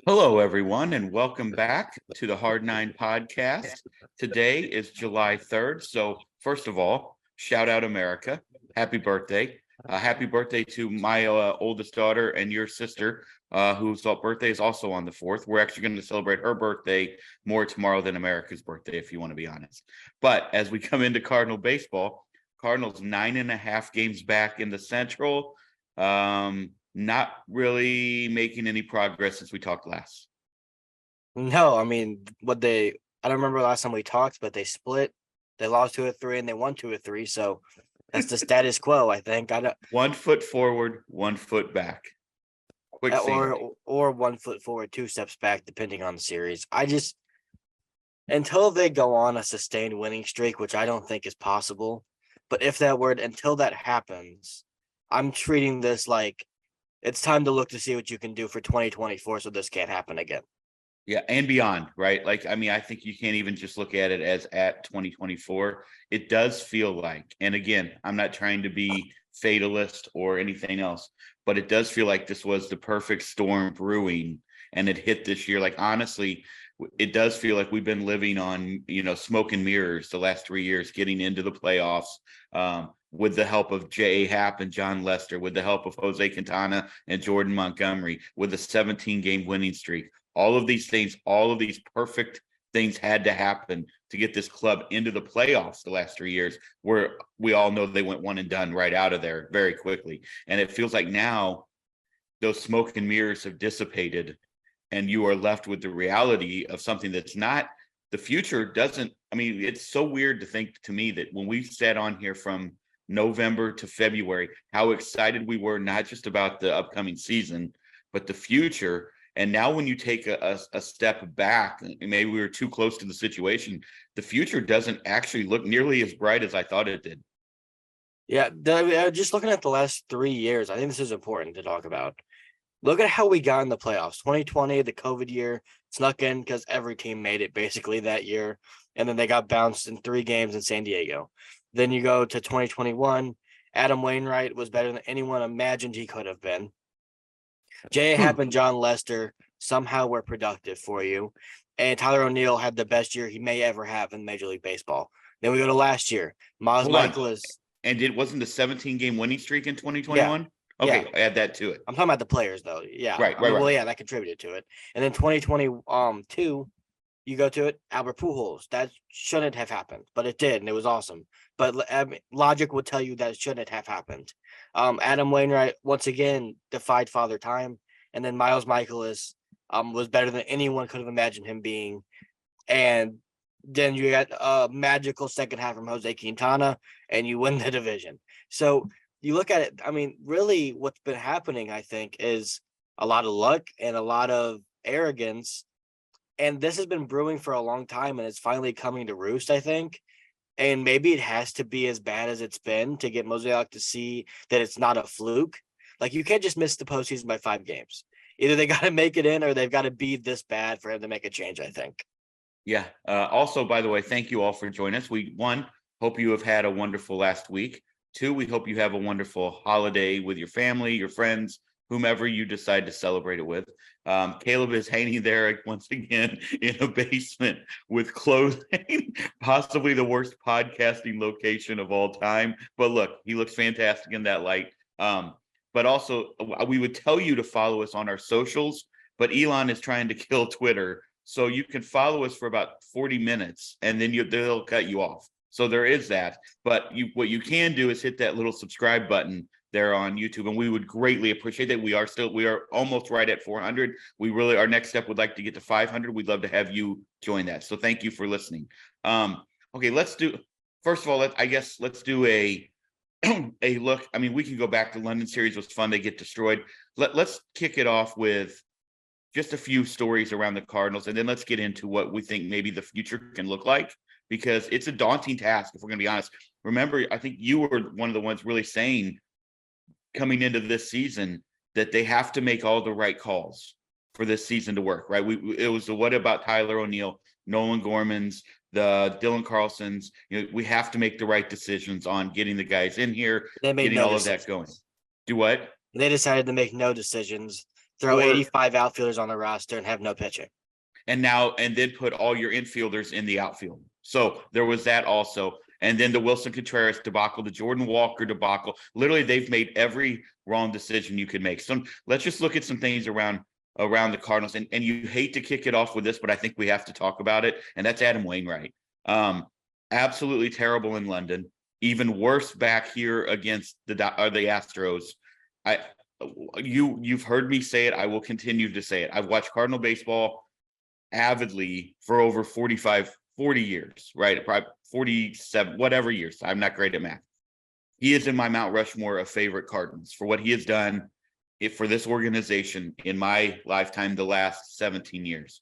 Hello, everyone, and welcome back to the Hard Nine podcast. Today is July 3rd. So, first of all, shout out America. Happy birthday. Happy birthday to my oldest daughter and your sister, whose birthday is also on the 4th. We're actually going to celebrate her birthday more tomorrow than America's birthday, if you want to be honest. But as we come into Cardinal baseball, Cardinals 9.5 games back in the Central. Not really making any progress since we talked last. No, I mean, I don't remember last time we talked, but they split. They lost 2 of 3 and they won 2 of 3. So that's the status quo, I think. I don't 1 foot forward, 1 foot back. Quicksand. or 1 foot forward, 2 steps back, depending on the series. Until they go on a sustained winning streak, which I don't think is possible. But until that happens, I'm treating this like it's time to look to see what you can do for 2024 so this can't happen again. Yeah, and beyond, right? I think you can't even just look at it as at 2024. It does feel like, and again, I'm not trying to be fatalist or anything else, but it does feel like this was the perfect storm brewing and it hit this year. Like, honestly, it does feel like we've been living on, smoke and mirrors the last 3 years, getting into the playoffs, with the help of J.A. Happ and John Lester, with the help of Jose Quintana and Jordan Montgomery, with a 17-game winning streak. All of these things, all of these perfect things had to happen to get this club into the playoffs the last 3 years, where we all know they went one and done right out of there very quickly. And it feels like now those smoke and mirrors have dissipated and you are left with the reality of something that's not the future. It's so weird to think to me that when we sat on here from November to February, how excited we were, not just about the upcoming season, but the future. And now when you take a step back, and maybe we were too close to the situation, the future doesn't actually look nearly as bright as I thought it did. Yeah, just looking at the last 3 years, I think this is important to talk about. Look at how we got in the playoffs. 2020, the COVID year, snuck in because every team made it basically that year. And then they got bounced in 3 games in San Diego. Then you go to 2021. Adam Wainwright was better than anyone imagined he could have been. J.A. Happ and John Lester somehow were productive for you. And Tyler O'Neill had the best year he may ever have in Major League Baseball. Then we go to last year. Miles Michaelis. And it wasn't a 17-game winning streak in 2021? Yeah. Okay, yeah. Add that to it. I'm talking about the players, though. Yeah. Right. Well, yeah, that contributed to it. And then 2022, you go to it, Albert Pujols. That shouldn't have happened, but it did, and it was awesome. But logic would tell you that it shouldn't have happened. Adam Wainwright, once again, defied Father Time. And then Miles Michaelis was better than anyone could have imagined him being. And then you got a magical second half from Jose Quintana, and you win the division. So you look at it, really what's been happening, I think, is a lot of luck and a lot of arrogance. And this has been brewing for a long time, and it's finally coming to roost, I think. And maybe it has to be as bad as it's been to get Mosaic to see that it's not a fluke. Like, you can't just miss the postseason by 5 games. Either they got to make it in or they've got to be this bad for him to make a change, I think. Yeah. Also, by the way, thank you all for joining us. We, 1, hope you have had a wonderful last week. 2, we hope you have a wonderful holiday with your family, your friends, whomever you decide to celebrate it with. Caleb is hanging there once again in a basement with clothing, possibly the worst podcasting location of all time. But look, he looks fantastic in that light. But also, we would tell you to follow us on our socials, but Elon is trying to kill Twitter. So you can follow us for about 40 minutes, and then they'll cut you off. So there is that. But what you can do is hit that little subscribe button there on YouTube, and we would greatly appreciate that. We are almost right at 400. Our next step would like to get to 500. We'd love to have you join that. So thank you for listening. Okay, let's do a a look. We can go back to London series. It was fun. They get destroyed. Let's kick it off with just a few stories around the Cardinals, and then let's get into what we think maybe the future can look like, because it's a daunting task, if we're going to be honest. Remember, I think you were one of the ones really saying coming into this season that they have to make all the right calls for this season to work, right? It was the what about Tyler O'Neill, Nolan Gorman's, the Dylan Carlsons. We have to make the right decisions on getting the guys in here, getting all of that going. Do what? They decided to make no decisions. throw Or 85 outfielders on the roster and have no pitching. and then put all your infielders in the outfield. So there was that also. And then the Wilson Contreras debacle, the Jordan Walker debacle. Literally, they've made every wrong decision you could make. So let's just look at some things around the Cardinals. And you hate to kick it off with this, but I think we have to talk about it. And that's Adam Wainwright. Absolutely terrible in London. Even worse back here against the Astros. You've heard me say it. I will continue to say it. I've watched Cardinal baseball avidly for over 40 years, right? Probably 47, whatever years. I'm not great at math. He is in my Mount Rushmore of favorite Cardinals for what he has done for this organization in my lifetime, the last 17 years.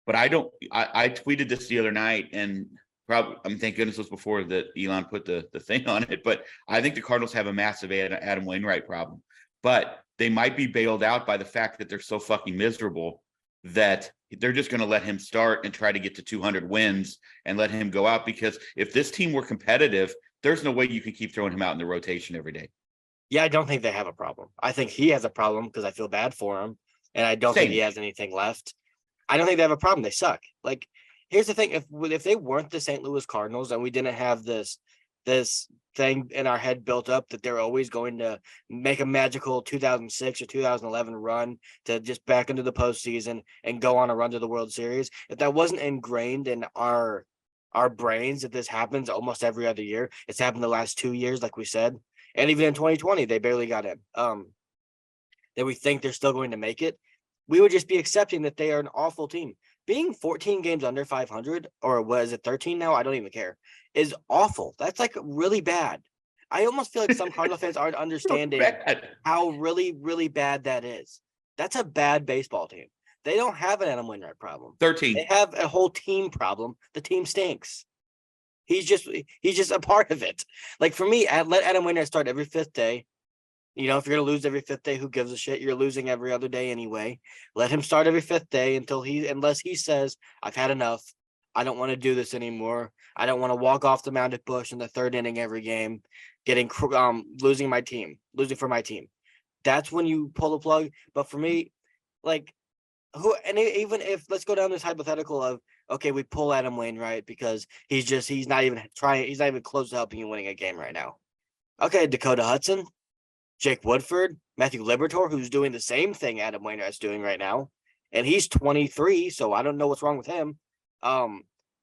But I tweeted this the other night, and thank goodness it was before that Elon put the thing on it, but I think the Cardinals have a massive Adam Wainwright problem. But they might be bailed out by the fact that they're so fucking miserable that they're just going to let him start and try to get to 200 wins and let him go out, because if this team were competitive, there's no way you can keep throwing him out in the rotation every day. Yeah, I don't think they have a problem. I think he has a problem because I feel bad for him, and I don't think he has anything left. I don't think they have a problem. They suck. Like, here's the thing: if they weren't the St. Louis Cardinals and we didn't have this thing in our head built up that they're always going to make a magical 2006 or 2011 run to just back into the postseason and go on a run to the World Series, if that wasn't ingrained in our brains that this happens almost every other year, it's happened the last 2 years, like we said, and even in 2020 they barely got in. That we think they're still going to make it, we would just be accepting that they are an awful team. Being 14 games under 500, or was it 13 now? I don't even care, is awful. That's like really bad. I almost feel like some Cardinal fans aren't understanding how really, really bad that is. That's a bad baseball team. They don't have an Adam Wainwright problem. 13. They have a whole team problem. The team stinks. He's just a part of it. Like, for me, let Adam Wainwright start every fifth day. You know, if you're going to lose every fifth day, who gives a shit? You're losing every other day anyway. Let him start every fifth day unless he says, I've had enough. I don't want to do this anymore. I don't want to walk off the mound at Busch in the third inning every game, losing for my team. That's when you pull the plug. But for me, like, even if, let's go down this hypothetical of, okay, we pull Adam Wainwright because he's not even close to helping you winning a game right now. Okay, Dakota Hudson, Jake Woodford, Matthew Liberatore, who's doing the same thing Adam Wainwright's doing right now, and he's 23, so I don't know what's wrong with him.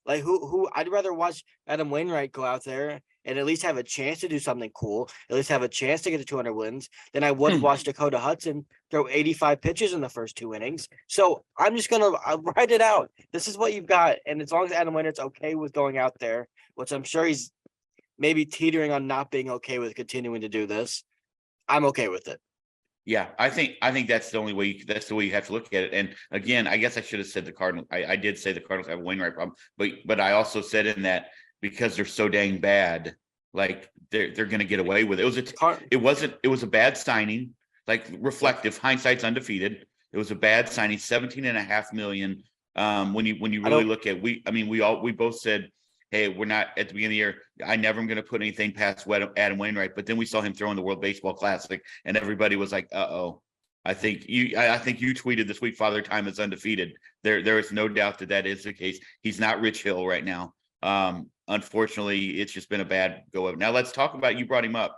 Like, who I'd rather watch Adam Wainwright go out there and at least have a chance to do something cool, at least have a chance to get to 200 wins, than I would watch Dakota Hudson throw 85 pitches in the first 2 innings. So I'm just gonna write it out. This is what you've got, and as long as Adam Wainwright's okay with going out there, which I'm sure he's maybe teetering on not being okay with continuing to do this, I'm okay with it. Yeah, I think that's the way you have to look at it. And again, I guess I should have said the Cardinals. I did say the Cardinals have a Wainwright problem, but I also said in that because they're so dang bad, like they're going to get away with it. It was a bad signing. Like, reflective hindsight's undefeated. It was a bad signing, 17.5 million. When you really look at, we both said, hey, we're not at the beginning of the year. I never am going to put anything past Adam Wainwright. But then we saw him throw in the World Baseball Classic, and everybody was like, "Uh-oh." I think you tweeted this week, Father Time is undefeated. There is no doubt that is the case. He's not Rich Hill right now. Unfortunately, it's just been a bad go of. Now let's talk about, you brought him up.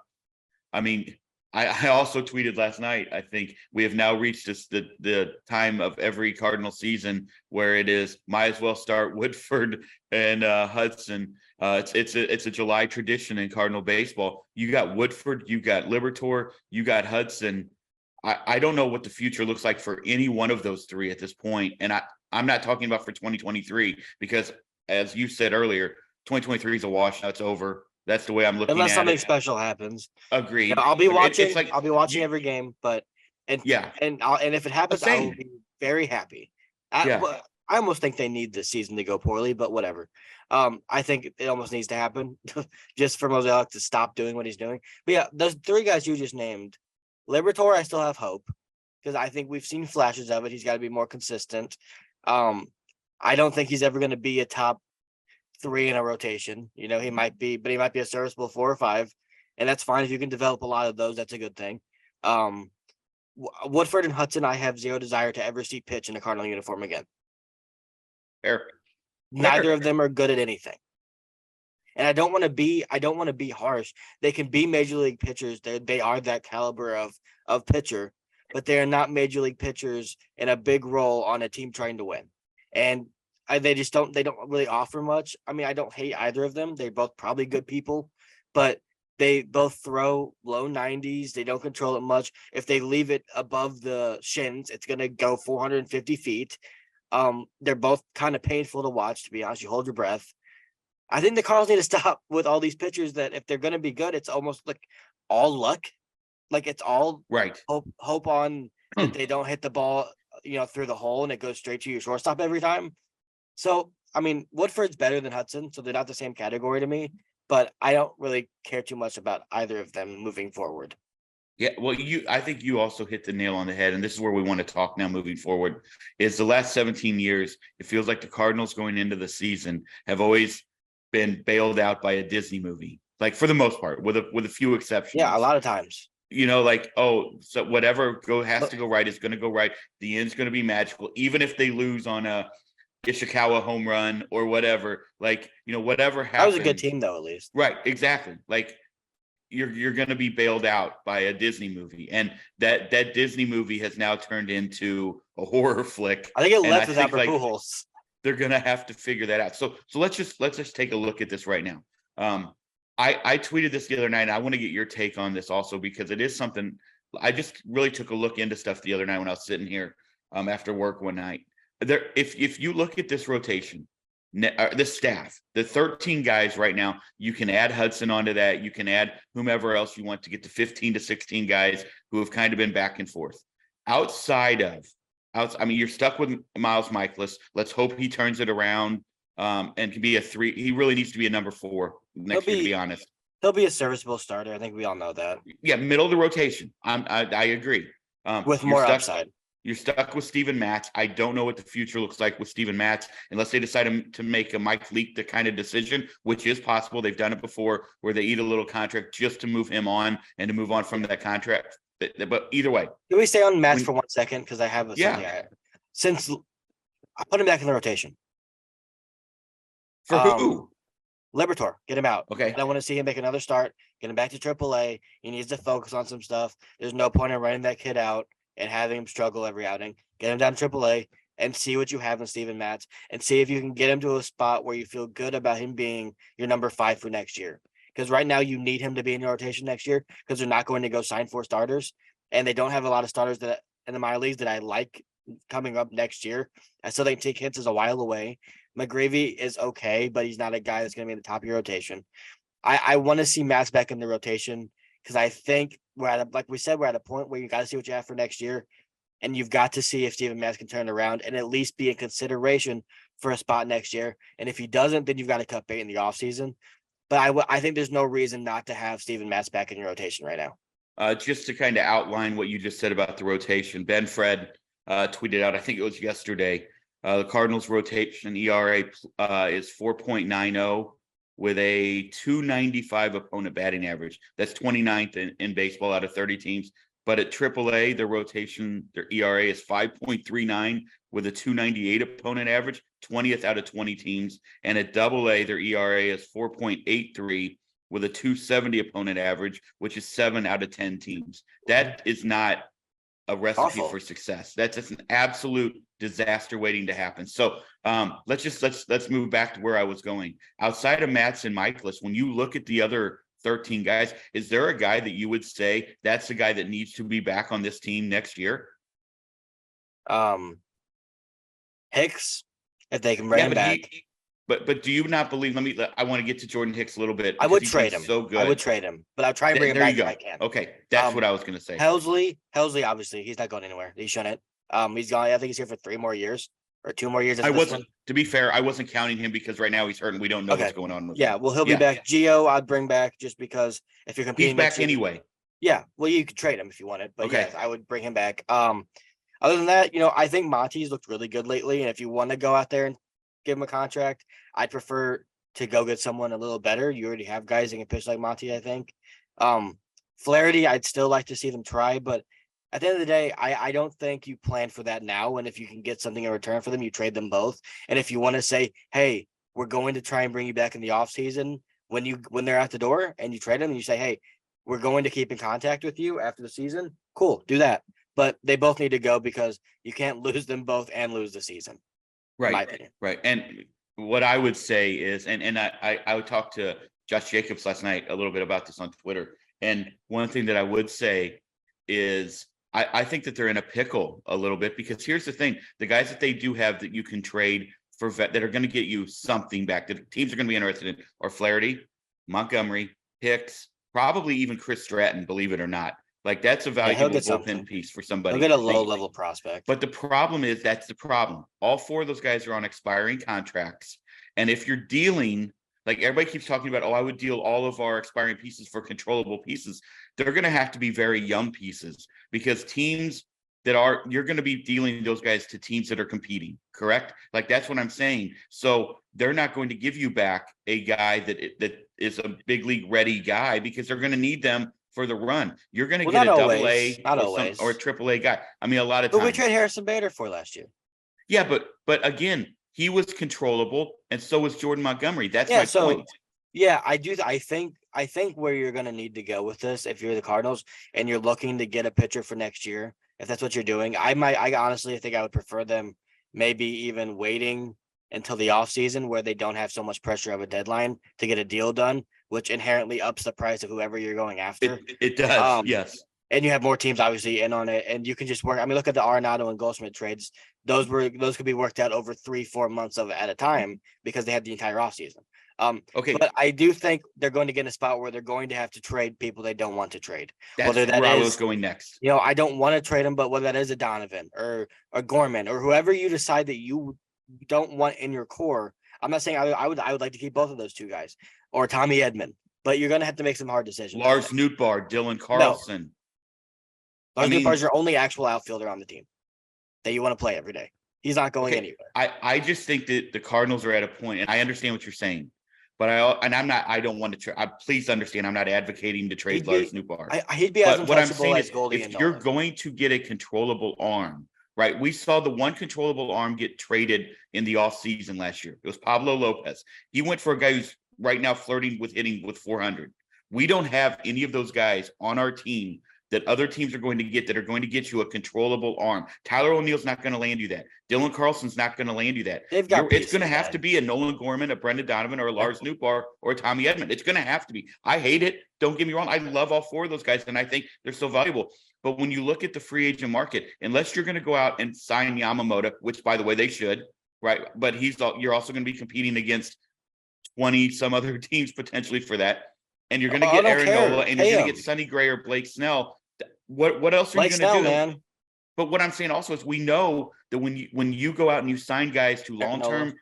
I mean, I also tweeted last night, I think we have now reached the time of every Cardinal season where it is might as well start Woodford and Hudson. It's a July tradition in Cardinal baseball. You got Woodford, you got Liberatore, you got Hudson. I don't know what the future looks like for any one of those three at this point. And I'm not talking about for 2023, because as you said earlier, 2023 is a wash. Now it's over. That's the way I'm looking at it. Unless something special happens. Agreed. You know, I'll be watching. I'll be watching every game, and if it happens, I will be very happy. I almost think they need this season to go poorly, but whatever. I think it almost needs to happen just for Mosaic to stop doing what he's doing. But yeah, those three guys you just named, Liberatore, I still have hope because I think we've seen flashes of it. He's got to be more consistent. I don't think he's ever going to be a top 3 in a rotation. You know, he might be a serviceable 4 or 5, and that's fine. If you can develop a lot of those, that's a good thing. Woodford and Hudson, I have zero desire to ever see pitch in a Cardinal uniform again. Fair. Neither of them are good at anything. And I don't want to be harsh. They can be major league pitchers. They are that caliber of pitcher, but they are not major league pitchers in a big role on a team trying to win. And they don't really offer much. I mean, I don't hate either of them. They're both probably good people, but they both throw low 90s. They don't control it much. If they leave it above the shins, it's going to go 450 feet. They're both kind of painful to watch, to be honest. You hold your breath. I think the Cardinals need to stop with all these pitchers that if they're going to be good, it's almost like all luck. Like it's all Right. hope on that they don't hit the ball, through the hole and it goes straight to your shortstop every time. So, I mean, Woodford's better than Hudson, so they're not the same category to me, but I don't really care too much about either of them moving forward. Yeah, well, I think you also hit the nail on the head, and this is where we want to talk now moving forward, is the last 17 years, it feels like the Cardinals going into the season have always been bailed out by a Disney movie, like for the most part, with a few exceptions. Yeah, a lot of times. Like, so whatever has to go right is going to go right. The end's going to be magical, even if they lose on a Ishikawa home run or whatever. Like, whatever happens. That was a good team, though, at least. Right, exactly. Like, you're going to be bailed out by a Disney movie, and that Disney movie has now turned into a horror flick. I think it left without Pujols. They're going to have to figure that out. So let's just take a look at this right now. I tweeted this the other night, and I want to get your take on this also, because it is something I just really took a look into stuff the other night when I was sitting here after work one night. If you look at this rotation, the staff, the 13 guys right now, you can add Hudson onto that. You can add whomever else you want to get to 15 to 16 guys who have kind of been back and forth. I mean, you're stuck with Miles Michaelis. Let's hope he turns it around and can be a 3. He really needs to be a number 4 next year, to be honest. He'll be a serviceable starter. I think we all know that. Yeah, middle of the rotation. I agree. With more upside. You're stuck with Steven Matz. I don't know what the future looks like with Steven Matz unless they decide to make a Mike Leake the kind of decision, which is possible. They've done it before, where they eat a little contract just to move him on and to move on from that contract. But either way. Can we stay on Matz for 1 second? Because I have since I put him back in the rotation. For who? Liberatore, get him out. Okay. I want to see him make another start, get him back to AAA. He needs to focus on some stuff. There's no point in running that kid out and having him struggle every outing. Get him down to AAA and see what you have in Steven Matz, and see if you can get him to a spot where you feel good about him being your number 5 for next year. Because right now you need him to be in your rotation next year, because they're not going to go sign 4 starters, and they don't have a lot of starters that in the minor leagues that I like coming up next year. I still think Take Hits is a while away. McGravy is okay, but he's not a guy that's going to be in the top of your rotation. I want to see Matz back in the rotation, because I think we're at a point where you got to see what you have for next year, and you've got to see if Steven Matz can turn it around and at least be in consideration for a spot next year. And if he doesn't, then you've got to cut bait in the offseason. But I think there's no reason not to have Steven Matz back in your rotation right now. Just to kind of outline what you just said about the rotation, Ben Fred tweeted out, I think it was yesterday, the Cardinals rotation ERA is 4.90 with a 295 opponent batting average. That's 29th in baseball out of 30 teams. But at AAA, their ERA is 5.39 with a 298 opponent average, 20th out of 20 teams. And at AA, their ERA is 4.83 with a 270 opponent average, which is 7 out of 10 teams. That is not a recipe for success. That's just an absolute disaster waiting to happen. So let's move back to where I was going. Outside of Matz and Michaelis, when you look at the other 13 guys, is there a guy that you would say that's the guy that needs to be back on this team next year? Hicks, if they can bring him back. But do you not believe? I want to get to Jordan Hicks a little bit. I would trade him. So good. I would trade him, but I'll try and bring him back if I can. Okay, that's what I was going to say. Helsley, obviously, he's not going anywhere. He shouldn't. He's gone. I think he's here for 3 more years or 2 more years. To be fair, I wasn't counting him because right now he's hurt and we don't know what's going on with him. Yeah, well, he'll be back. Gio, I'd bring back just because if you're competing, he's back anyway. Yeah, well, you could trade him if you wanted, but yes, I would bring him back. Other than that, I think Monty's looked really good lately, and if you want to go out there and give him a contract, I'd prefer to go get someone a little better. You already have guys that can pitch like Monty, I think. Flaherty, I'd still like to see them try, but at the end of the day, I don't think you plan for that now. And if you can get something in return for them, you trade them both. And if you want to say, hey, we're going to try and bring you back in the offseason when they're at the door and you trade them and you say, hey, we're going to keep in contact with you after the season, cool, do that. But they both need to go because you can't lose them both and lose the season. Right. In my opinion. Right. And what I would say is, and I would talk to Josh Jacobs last night a little bit about this on Twitter. And one thing that I would say is I think that they're in a pickle a little bit, because here's the thing: the guys that they do have that you can trade for that are going to get you something back that teams are going to be interested in are Flaherty, Montgomery, Hicks, probably even Chris Stratton, believe it or not. Like, that's a valuable bullpen piece for somebody. He'll get a low-level prospect. But the problem is, that's the problem. All four of those guys are on expiring contracts. And if you're dealing, like everybody keeps talking about, oh, I would deal all of our expiring pieces for controllable pieces. They're going to have to be very young pieces, because teams you're going to be dealing those guys to teams that are competing, correct? Like, that's what I'm saying. So they're not going to give you back a guy that is a big league ready guy, because they're going to need them for the run. You're going to get a double A or a triple A guy. I mean, a lot of times. But we traded Harrison Bader for last year. Yeah, but again, he was controllable, and so was Jordan Montgomery. That's my point. Yeah, I do. I think where you're going to need to go with this, if you're the Cardinals and you're looking to get a pitcher for next year, if that's what you're doing, I honestly think I would prefer them maybe even waiting until the offseason, where they don't have so much pressure of a deadline to get a deal done, which inherently ups the price of whoever you're going after. It does, yes. And you have more teams obviously in on it, and you can just work. I mean, look at the Arenado and Goldschmidt trades. Those could be worked out over 3-4 months at a time, because they had the entire offseason. Okay. But I do think they're going to get in a spot where they're going to have to trade people they don't want to trade. That's where I was going next. I don't want to trade them, but whether that is a Donovan or a Gorman or whoever you decide that you don't want in your core. I'm not saying I would like to keep both of those two guys or Tommy Edman, but you're going to have to make some hard decisions. Lars Nootbaar, Dylan Carlson. Lars Nootbaar is your only actual outfielder on the team that you want to play every day. He's not going anywhere. I just think that the Cardinals are at a point, and I understand what you're saying, but I don't want to trade. Please understand, I'm not advocating to trade Lars Nootbaar. He'd be as untouchable as Goldie. If you're going to get a controllable arm, right? We saw the one controllable arm get traded in the offseason last year. It was Pablo Lopez. He went for a guy who's right now flirting with hitting with 400. We don't have any of those guys on our team that other teams are going to get that are going to get you a controllable arm. Tyler O'Neill's not going to land you that. Dylan Carlson's not going to land you that. It's going to have to be a Nolan Gorman, a Brendan Donovan, or a Lars Nootbaar, or a Tommy Edman. It's going to have to be. I hate it. Don't get me wrong. I love all four of those guys, and I think they're so valuable. But when you look at the free agent market, unless you're going to go out and sign Yamamoto, which, by the way, they should, right? But you're also going to be competing against 20 some other teams potentially for that. And you're going to get Aaron Nola, and you're going to get Sonny Gray or Blake Snell. What else are you going to do? Man. But what I'm saying also is, we know that when you go out and you sign guys to long-term,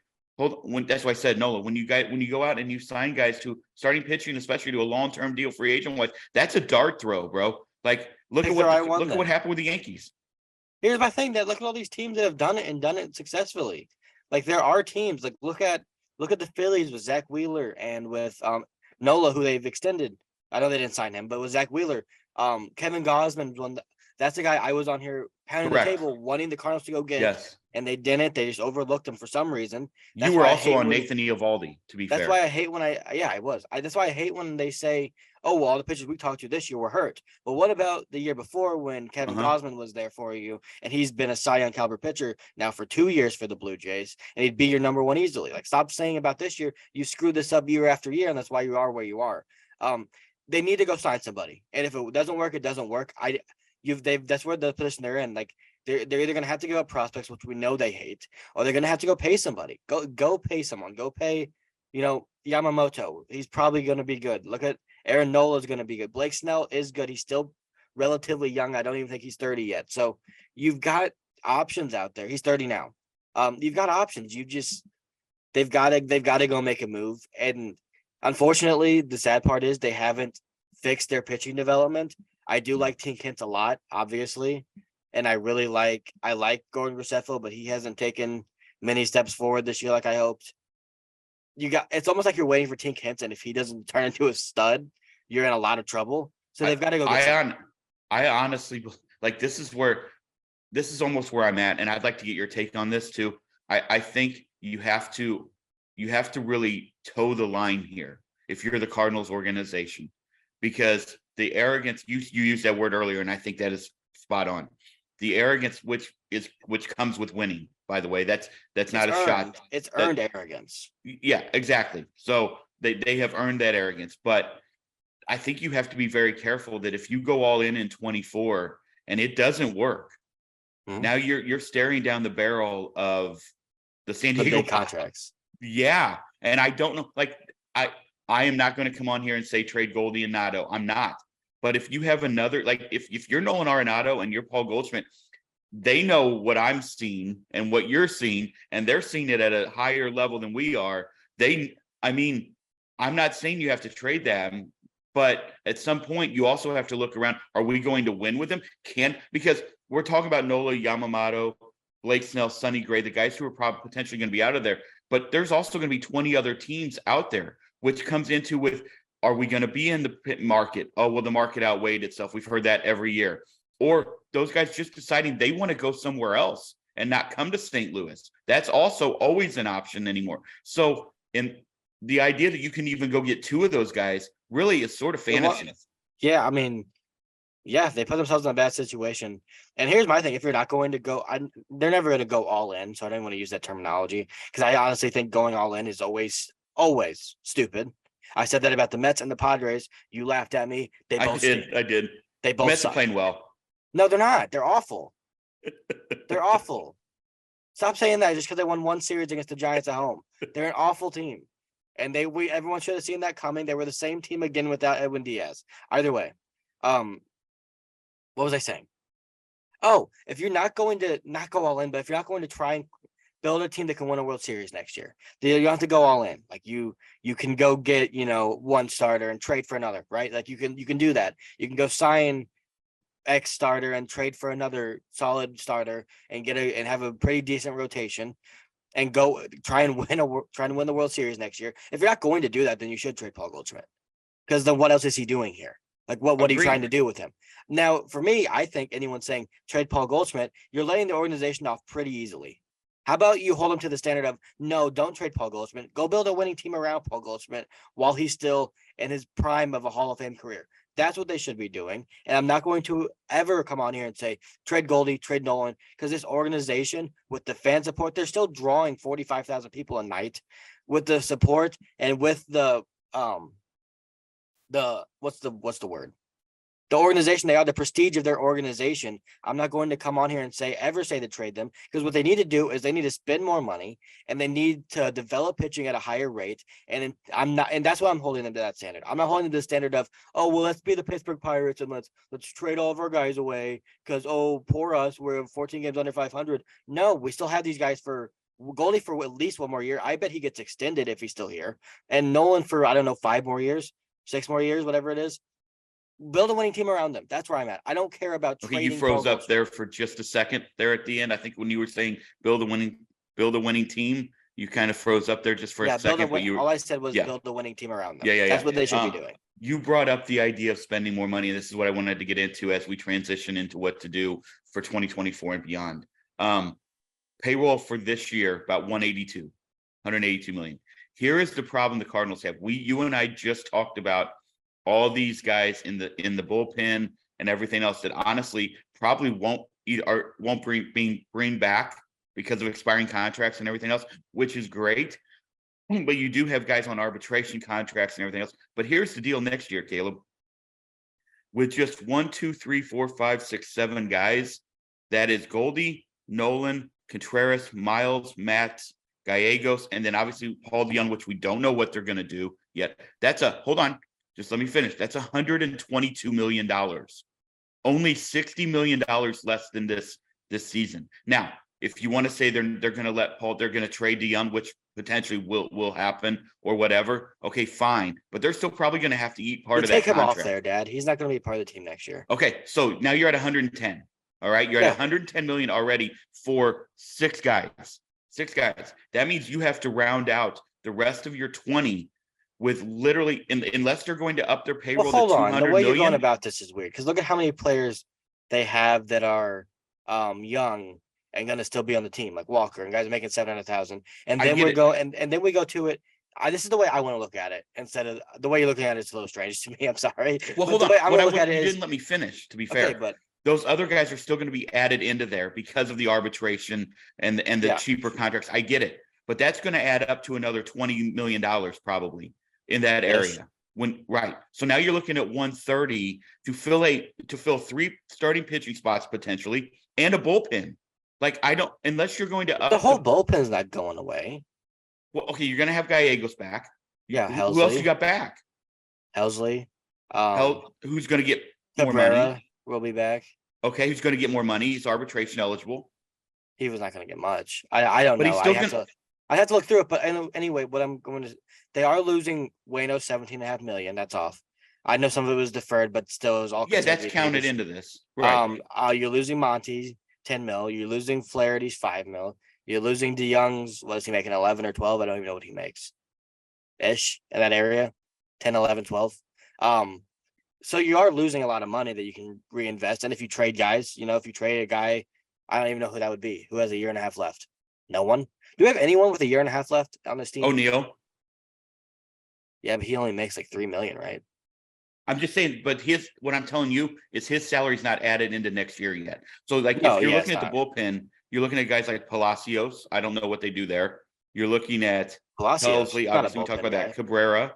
that's why I said Nola. When you go out and you sign guys to starting pitching, especially to a long-term deal, free agent wise, that's a dart throw, bro. Like, look at what happened with the Yankees. Here's my thing: that look at all these teams that have done it and done it successfully. Like, there are teams like look at the Phillies with Zach Wheeler and with Nola, who they've extended. I know they didn't sign him, but with Zach Wheeler, Kevin Gausman, that's the guy I was on here pounding the table wanting the Cardinals to go get. Yes. And they didn't. They just overlooked him for some reason. You were also on Nathan Eovaldi, to be fair. That's why I hate when I was. That's why I hate when they say, oh, well, all the pitchers we talked to this year were hurt. But what about the year before when Kevin Gausman was there for you, and he's been a Cy Young caliber pitcher now for 2 years for the Blue Jays, and he'd be your number one easily. Like, stop saying about this year. You screwed this up year after year, and that's why you are where you are. They need to go sign somebody. And if it doesn't work, it doesn't work. That's where the position they're in. Like, they're either going to have to give up prospects, which we know they hate, or they're going to have to go pay somebody. Go pay someone. Go pay, Yamamoto. He's probably going to be good. Look at Aaron Nola's going to be good. Blake Snell is good. He's still relatively young. I don't even think he's 30 yet. So you've got options out there. He's 30 now. You've got options. They've got to go make a move. And unfortunately, the sad part is they haven't fixed their pitching development. I do like Tink Hintz a lot, obviously. And I like Gordon Graceffo, but he hasn't taken many steps forward this year like I hoped. It's almost like you're waiting for Tink Hintz, and if he doesn't turn into a stud, you're in a lot of trouble. So they've got to go get I honestly, Like this is almost where I'm at, and I'd like to get your take on this too. I think you have to really toe the line here if you're the Cardinals organization, because the arrogance, you used that word earlier, and I think that is spot on. The arrogance, which comes with winning, by the way, that's not a shot. It's earned arrogance. Yeah, exactly. So they have earned that arrogance, but I think you have to be very careful that if you go all in 24 and it doesn't work, now you're staring down the barrel of the San Diego contracts. Yeah, and I don't know, like I am not going to come on here and say trade Goldie and Nato. I'm not. But if you have another, like if you're Nolan Arenado and you're Paul Goldschmidt, they know what I'm seeing and what you're seeing, and they're seeing it at a higher level than we are. I'm not saying you have to trade them, but at some point you also have to look around. Are we going to win with them? Because we're talking about Nola, Yamamoto, Blake Snell, Sonny Gray, the guys who are probably potentially going to be out of there. But there's also going to be 20 other teams out there, which comes into with, are we going to be in the pit market? Oh, well, the market outweighed itself. We've heard that every year. Or those guys just deciding they want to go somewhere else and not come to St. Louis. That's also always an option anymore. So in the idea that you can even go get two of those guys really is sort of fantasy. Yeah, I mean, yeah, they put themselves in a bad situation. And here's my thing: if you're not going to go, they're never going to go all in. So I didn't want to use that terminology because I honestly think going all in is always stupid. I said that about the Mets and the Padres. You laughed at me. I did. They both Mets are playing well. No, they're not. They're awful. They're awful. Stop saying that just because they won one series against the Giants at home. They're an awful team. And everyone should have seen that coming. They were the same team again without Edwin Diaz. Either way. What was I saying? Oh, if you're not going to not go all in, but if you're not going to try and build a team that can win a World Series next year, you don't have to go all in. Like you can go get, one starter and trade for another, right? Like you can do that. You can go sign X starter and trade for another solid starter and and have a pretty decent rotation and go try and win the World Series next year. If you're not going to do that, then you should trade Paul Goldschmidt. Because then what else is he doing here? Like what are you trying to do with him? Now, for me, I think anyone saying trade Paul Goldschmidt, you're letting the organization off pretty easily. How about you hold him to the standard of, no, don't trade Paul Goldschmidt. Go build a winning team around Paul Goldschmidt while he's still in his prime of a Hall of Fame career. That's what they should be doing. And I'm not going to ever come on here and say, trade Goldie, trade Nolan, because this organization with the fan support, they're still drawing 45,000 people a night with the support and with the what's the word? The organization they are, the prestige of their organization. I'm not going to come on here and say to trade them, because what they need to do is they need to spend more money and they need to develop pitching at a higher rate. And that's why I'm holding them to that standard. I'm not holding them to the standard of, oh, well, let's be the Pittsburgh Pirates and let's trade all of our guys away because, oh, poor us, we're 14 games under 500. No, we still have these guys for Goldie for at least one more year. I bet he gets extended if he's still here. And Nolan for, I don't know, 5 more years, 6 more years, whatever it is. Build a winning team around them. That's where I'm at. I don't care about trading. You froze up there for just a second there at the end. I think when you were saying build a winning team, you kind of froze up there just for a second. All I said was build the winning team around them. Yeah. That's what they should be doing. You brought up the idea of spending more money, and this is what I wanted to get into as we transition into what to do for 2024 and beyond. Payroll for this year, about 182 million. Here is the problem the Cardinals have. You and I just talked about all these guys in the bullpen and everything else that honestly probably won't bring back because of expiring contracts and everything else, which is great. But you do have guys on arbitration contracts and everything else. But here's the deal next year, Caleb. With just 1, 2, 3, 4, 5, 6, 7 guys, that is Goldie, Nolan, Contreras, Miles, Matt, Gallegos, and then obviously Paul DeJong, which we don't know what they're going to do yet. Hold on. Just let me finish. That's $122 million. Only $60 million less than this season. Now, if you want to say they're going to they're going to trade DeJong, which potentially will happen or whatever. Okay, fine. But they're still probably going to have to eat part of that contract. Take him off there, Dad. He's not going to be part of the team next year. Okay, so now you're at 110. All right, you're at 110 million already for 6 guys. 6 guys. That means you have to round out the rest of your 20 with literally, unless they're going to up their payroll to 200 million. The way you're million. going about this is weird, because look at how many players they have that are young and gonna still be on the team, like Walker and guys making 700,000. And I then get we it. go and then we go to it. This is the way I want to look at it instead of the way you're looking at it. It's a little strange to me. I'm sorry. Well, But hold the on. way I'm What gonna I look at would it you is didn't let me finish, to be okay, fair. but Those other guys are still going to be added into there because of the arbitration and the yeah, cheaper contracts. I get it, but that's going to add up to another $20 million probably in that ish. area. Right. So now you're looking at 130 to fill 3 starting pitching spots potentially and a bullpen. Like I don't unless you're going to The up whole the bullpen's not going away. well, okay, you're going to have Gallegos back. Yeah, Who else you Helsley, got back? Helsley, Who's going to get more Cabrera money? will be back. Okay, who's going to get more money? He's arbitration eligible. He was not going to get much. I don't But know. he's still gonna I have to look through it. But anyway, what I'm going to they are losing Wayno 17.5 million. That's off. I know some of it was deferred, but still it was all yeah, considered that's to be counted paid. into this. Right. You're losing Monty 10 mil. You're losing Flaherty's 5 mil. You're losing DeYoung's. What is he making? 11 or 12? I don't even know what he makes. Ish in that area. 10, 11, 12. So you are losing a lot of money that you can reinvest. And if you trade guys, if you trade a guy, I don't even know who that would be. Who has a year and a half left? No one. Do we have anyone with a year and a half left on this team? O'Neal. Yeah, but he only makes like 3 million, right? I'm just saying, but what I'm telling you is his salary's not added into next year yet. So like No, if you're yeah, looking it's at the not. bullpen, you're looking at guys like Palacios. I don't know what they do there. You're looking at Palacios, Helsley, not a obviously we talked bullpen about guy. that. Cabrera,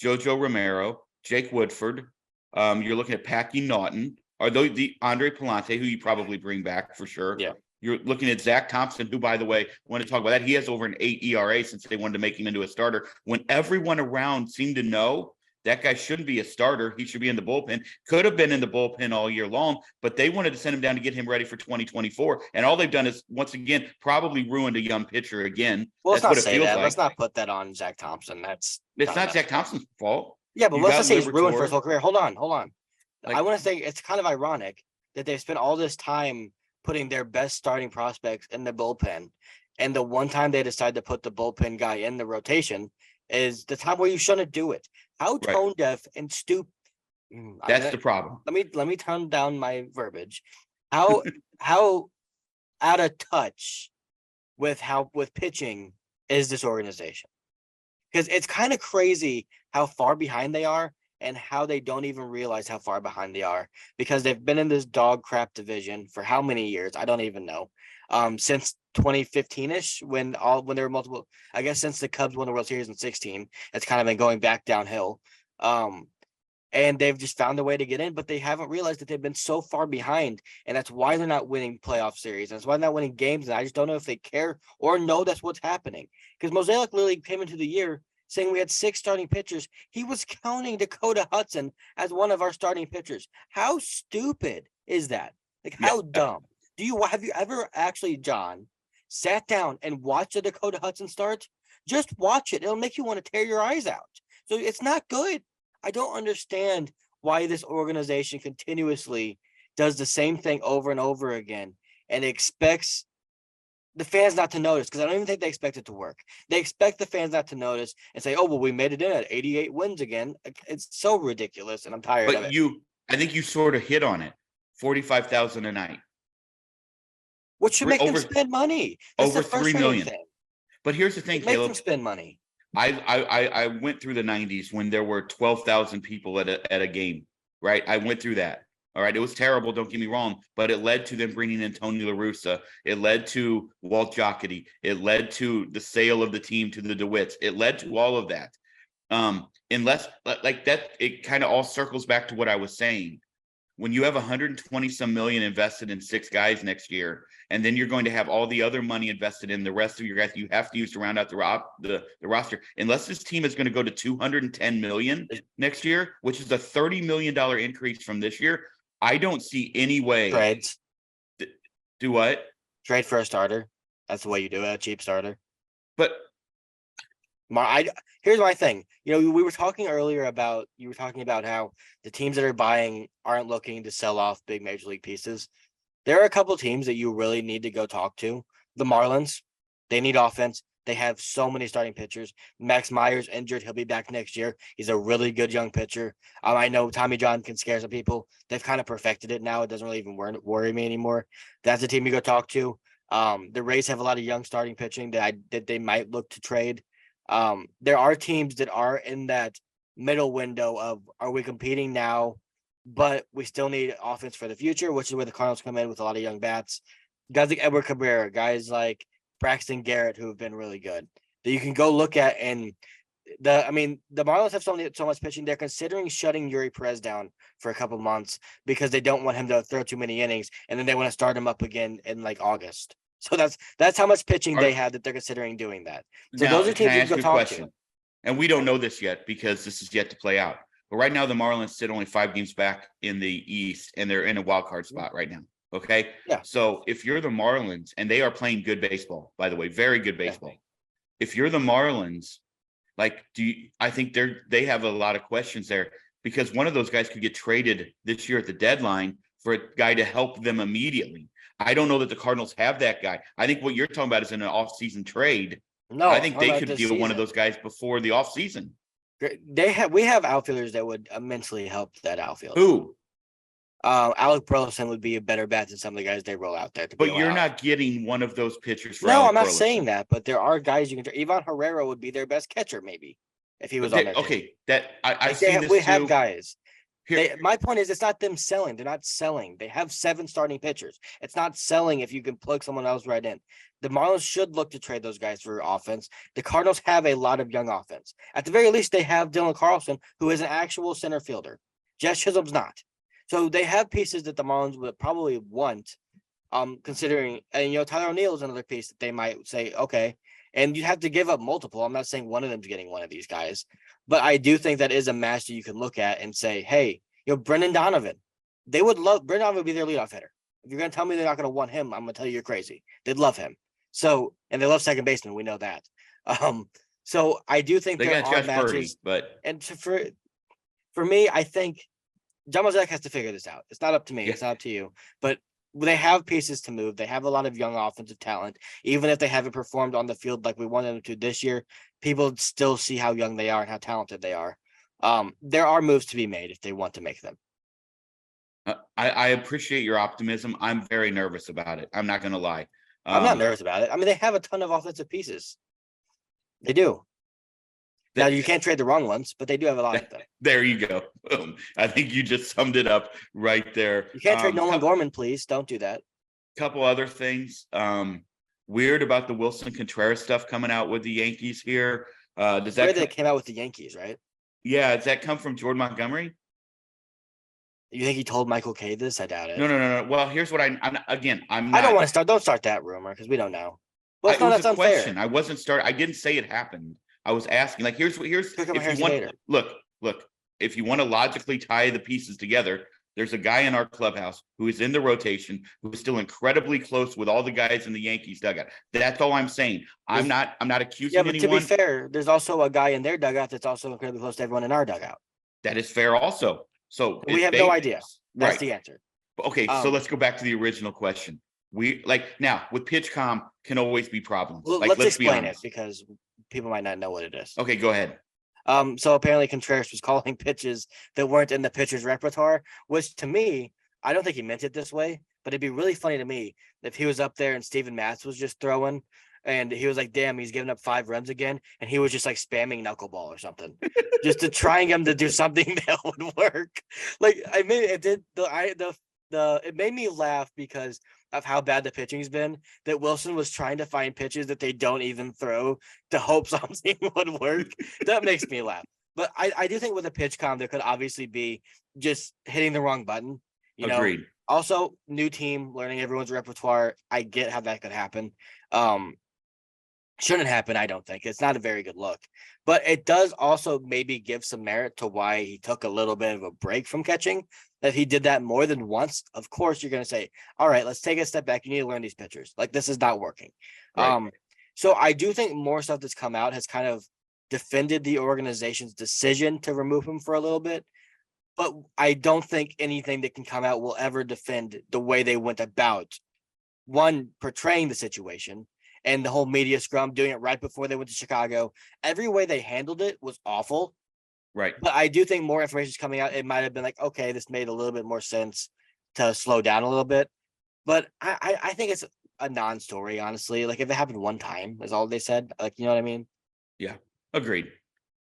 Jojo Romero, Jake Woodford. You're looking at Packy Naughton. Are those the Andre Palante, who you probably bring back for sure? Yeah. You're looking at Zach Thompson, who, by the way, I want to talk about that. He has over an 8 ERA since they wanted to make him into a starter. When everyone around seemed to know that guy shouldn't be a starter, he should be in the bullpen. Could have been in the bullpen all year long, but they wanted to send him down to get him ready for 2024. And all they've done is, once again, probably ruined a young pitcher again. Well, let's That's not what it say feels that. like. Let's not put that on Zach Thompson. That's It's kind of not messed Zach up. Thompson's fault. Yeah, but You let's got just say he's ruined for his Liberatore. whole career. Hold on. I Like, want to say it's kind of ironic that they've spent all this time putting their best starting prospects in the bullpen. And the one time they decide to put the bullpen guy in the rotation is the time where you shouldn't do it. How right. tone deaf and stupid. That's the problem. Let me tone down my verbiage. How how out of touch with pitching is this organization? Because it's kind of crazy how far behind they are and how they don't even realize how far behind they are because they've been in this dog crap division for how many years? I don't even know. Since 2015-ish when there were multiple, I guess since the Cubs won the World Series in 16, it's kind of been going back downhill. And they've just found a way to get in, but they haven't realized that they've been so far behind, and that's why they're not winning playoff series. And that's why they're not winning games. And I just don't know if they care or know that's what's happening. Because Mosaic literally came into the year saying we had 6 starting pitchers. He was counting Dakota Hudson as one of our starting pitchers. How stupid is that? Like, how dumb? Have you ever actually, John, sat down and watched a Dakota Hudson start? Just watch it. It'll make you want to tear your eyes out. So it's not good. I don't understand why this organization continuously does the same thing over and over again and expects the fans not to notice, because I don't even think they expect it to work. They expect the fans not to notice and say, oh, well, we made it in at 88 wins again. It's so ridiculous, and I'm tired of But it. I think you sort of hit on it. 45,000 a night. What should make them spend money? That's Over the 3 million. thing. But here's the thing, Make them Caleb. spend money. I went through the 90s when there were 12,000 people at a game, right? I went through that. All right. It was terrible. Don't get me wrong, but it led to them bringing in Tony La Russa. It led to Walt Jocketty. It led to the sale of the team to the DeWitts. It led to all of that. Unless like that, it kind of all circles back to what I was saying. When you have 120 some million invested in 6 guys next year, and then you're going to have all the other money invested in the rest of your guys you have to use to round out the roster. Unless this team is going to go to 210 million next year, which is a $30 million increase from this year, I don't see any way. Trades. Do what? Trade for a starter. That's the way you do it, a cheap starter. But here's my thing. We were talking earlier about how the teams that are buying aren't looking to sell off big major league pieces. There are a couple of teams that you really need to go talk to. The Marlins, they need offense. They have so many starting pitchers. Max Meyer's injured. He'll be back next year. He's a really good young pitcher. I know Tommy John can scare some people. They've kind of perfected it now. It doesn't really even worry me anymore. That's the team you go talk to. The Rays have a lot of young starting pitching that they might look to trade. There are teams that are in that middle window of, are we competing now, but we still need offense for the future, which is where the Cardinals come in with a lot of young bats. Guys like Edward Cabrera, guys like Braxton Garrett, who have been really good, that you can go look at. And the Marlins have so much pitching. They're considering shutting Yuri Perez down for a couple months because they don't want him to throw too many innings, and then they want to start him up again in like August. So that's how much pitching they have that they're considering doing that. So now, those are teams you can go talk to. And we don't know this yet because this is yet to play out. But right now, the Marlins sit only 5 games back in the East, and they're in a wild card spot right now. Okay. Yeah. So if you're the Marlins, and they are playing good baseball, by the way, very good baseball. Yeah. If you're the Marlins, like, I think they have a lot of questions there, because one of those guys could get traded this year at the deadline for a guy to help them immediately. I don't know that the Cardinals have that guy. I think what you're talking about is in an off-season trade. No, I think they could deal one of those guys before the off-season. We have outfielders that would immensely help that outfield. Who? Alec Burleson would be a better bat than some of the guys they roll out there. But you're not getting one of those pitchers. No, I'm not saying that, but there are guys you can. Ivan Herrera would be their best catcher, maybe, if he was on there. Okay, that I see this too. We have guys. My point is, it's not them selling. They're not selling. They have 7 starting pitchers. It's not selling if you can plug someone else right in. The Marlins should look to trade those guys for offense. The Cardinals have a lot of young offense. At the very least, they have Dylan Carlson, who is an actual center fielder. Jess Chisholm's not. So they have pieces that the Marlins would probably want, considering, and Tyler O'Neill is another piece that they might say, okay, and you'd have to give up multiple. I'm not saying one of them's getting one of these guys, but I do think that is a match that you can look at and say, hey, Brendan Donovan, Brendan Donovan would be their leadoff hitter. If you're going to tell me they're not going to want him, I'm going to tell you you're crazy. They'd love him. So, and they love second baseman. We know that. So I do think there are matches, but for me, I think John Mozeliak has to figure this out. It's not up to me. Yeah. It's not up to you, but they have pieces to move. They have a lot of young offensive talent. Even if they haven't performed on the field like we wanted them to this year, people still see how young they are and how talented they are. There are moves to be made if they want to make them. I appreciate your optimism. I'm very nervous about it. I'm not going to lie. I'm not nervous about it. I mean, they have a ton of offensive pieces. They do. Now, you can't trade the wrong ones, but they do have a lot of them. There you go. Boom. I think you just summed it up right there. You can't trade Nolan Gorman, please. Don't do that. Couple other things. Weird about the Wilson Contreras stuff coming out with the Yankees here. Does that came out with the Yankees, right? Yeah. Does that come from Jordan Montgomery? You think he told Michael K this? I doubt it. No. Well, here's what I'm not. I don't want to start. Don't start that rumor because we don't know. Well, that's unfair. Question. I wasn't starting. I didn't say it happened. I was asking. Like, here's if you want. Look. If you want to logically tie the pieces together, there's a guy in our clubhouse who is in the rotation, who is still incredibly close with all the guys in the Yankees dugout. That's all I'm saying. I'm not accusing anyone. To be fair, there's also a guy in their dugout that's also incredibly close to everyone in our dugout. That is fair also. So we have no idea. That's the answer. Okay, so let's go back to the original question. We now with PitchCom can always be problems. Let's explain it because people might not know what it is. Okay, go ahead. So apparently Contreras was calling pitches that weren't in the pitcher's repertoire, which to me, I don't think he meant it this way, but it'd be really funny to me if he was up there and Steven Matz was just throwing and he was like, damn, he's giving up 5 runs again. And he was just like spamming knuckleball or something just to try and get him to do something that would work. Like, I mean, it did it made me laugh because of how bad the pitching's been, that Wilson was trying to find pitches that they don't even throw to hope something would work. That makes me laugh. But I do think with a PitchCom, there could obviously be just hitting the wrong button. Agreed. Also, new team, learning everyone's repertoire. I get how that could happen. Shouldn't happen, I don't think. It's not a very good look. But it does also maybe give some merit to why he took a little bit of a break from catching, that he did that more than once. Of course, you're going to say, all right, let's take a step back. You need to learn these pitchers. Like, this is not working. Right. So I do think more stuff that's come out has kind of defended the organization's decision to remove him for a little bit. But I don't think anything that can come out will ever defend the way they went about, one, portraying the situation, and the whole media scrum, doing it right before they went to Chicago. Every way they handled it was awful. Right. But I do think more information is coming out. It might have been like, okay, this made a little bit more sense to slow down a little bit. But I think it's a non-story, honestly. Like if it happened one time, is all they said. Like, you know what I mean? Yeah. Agreed.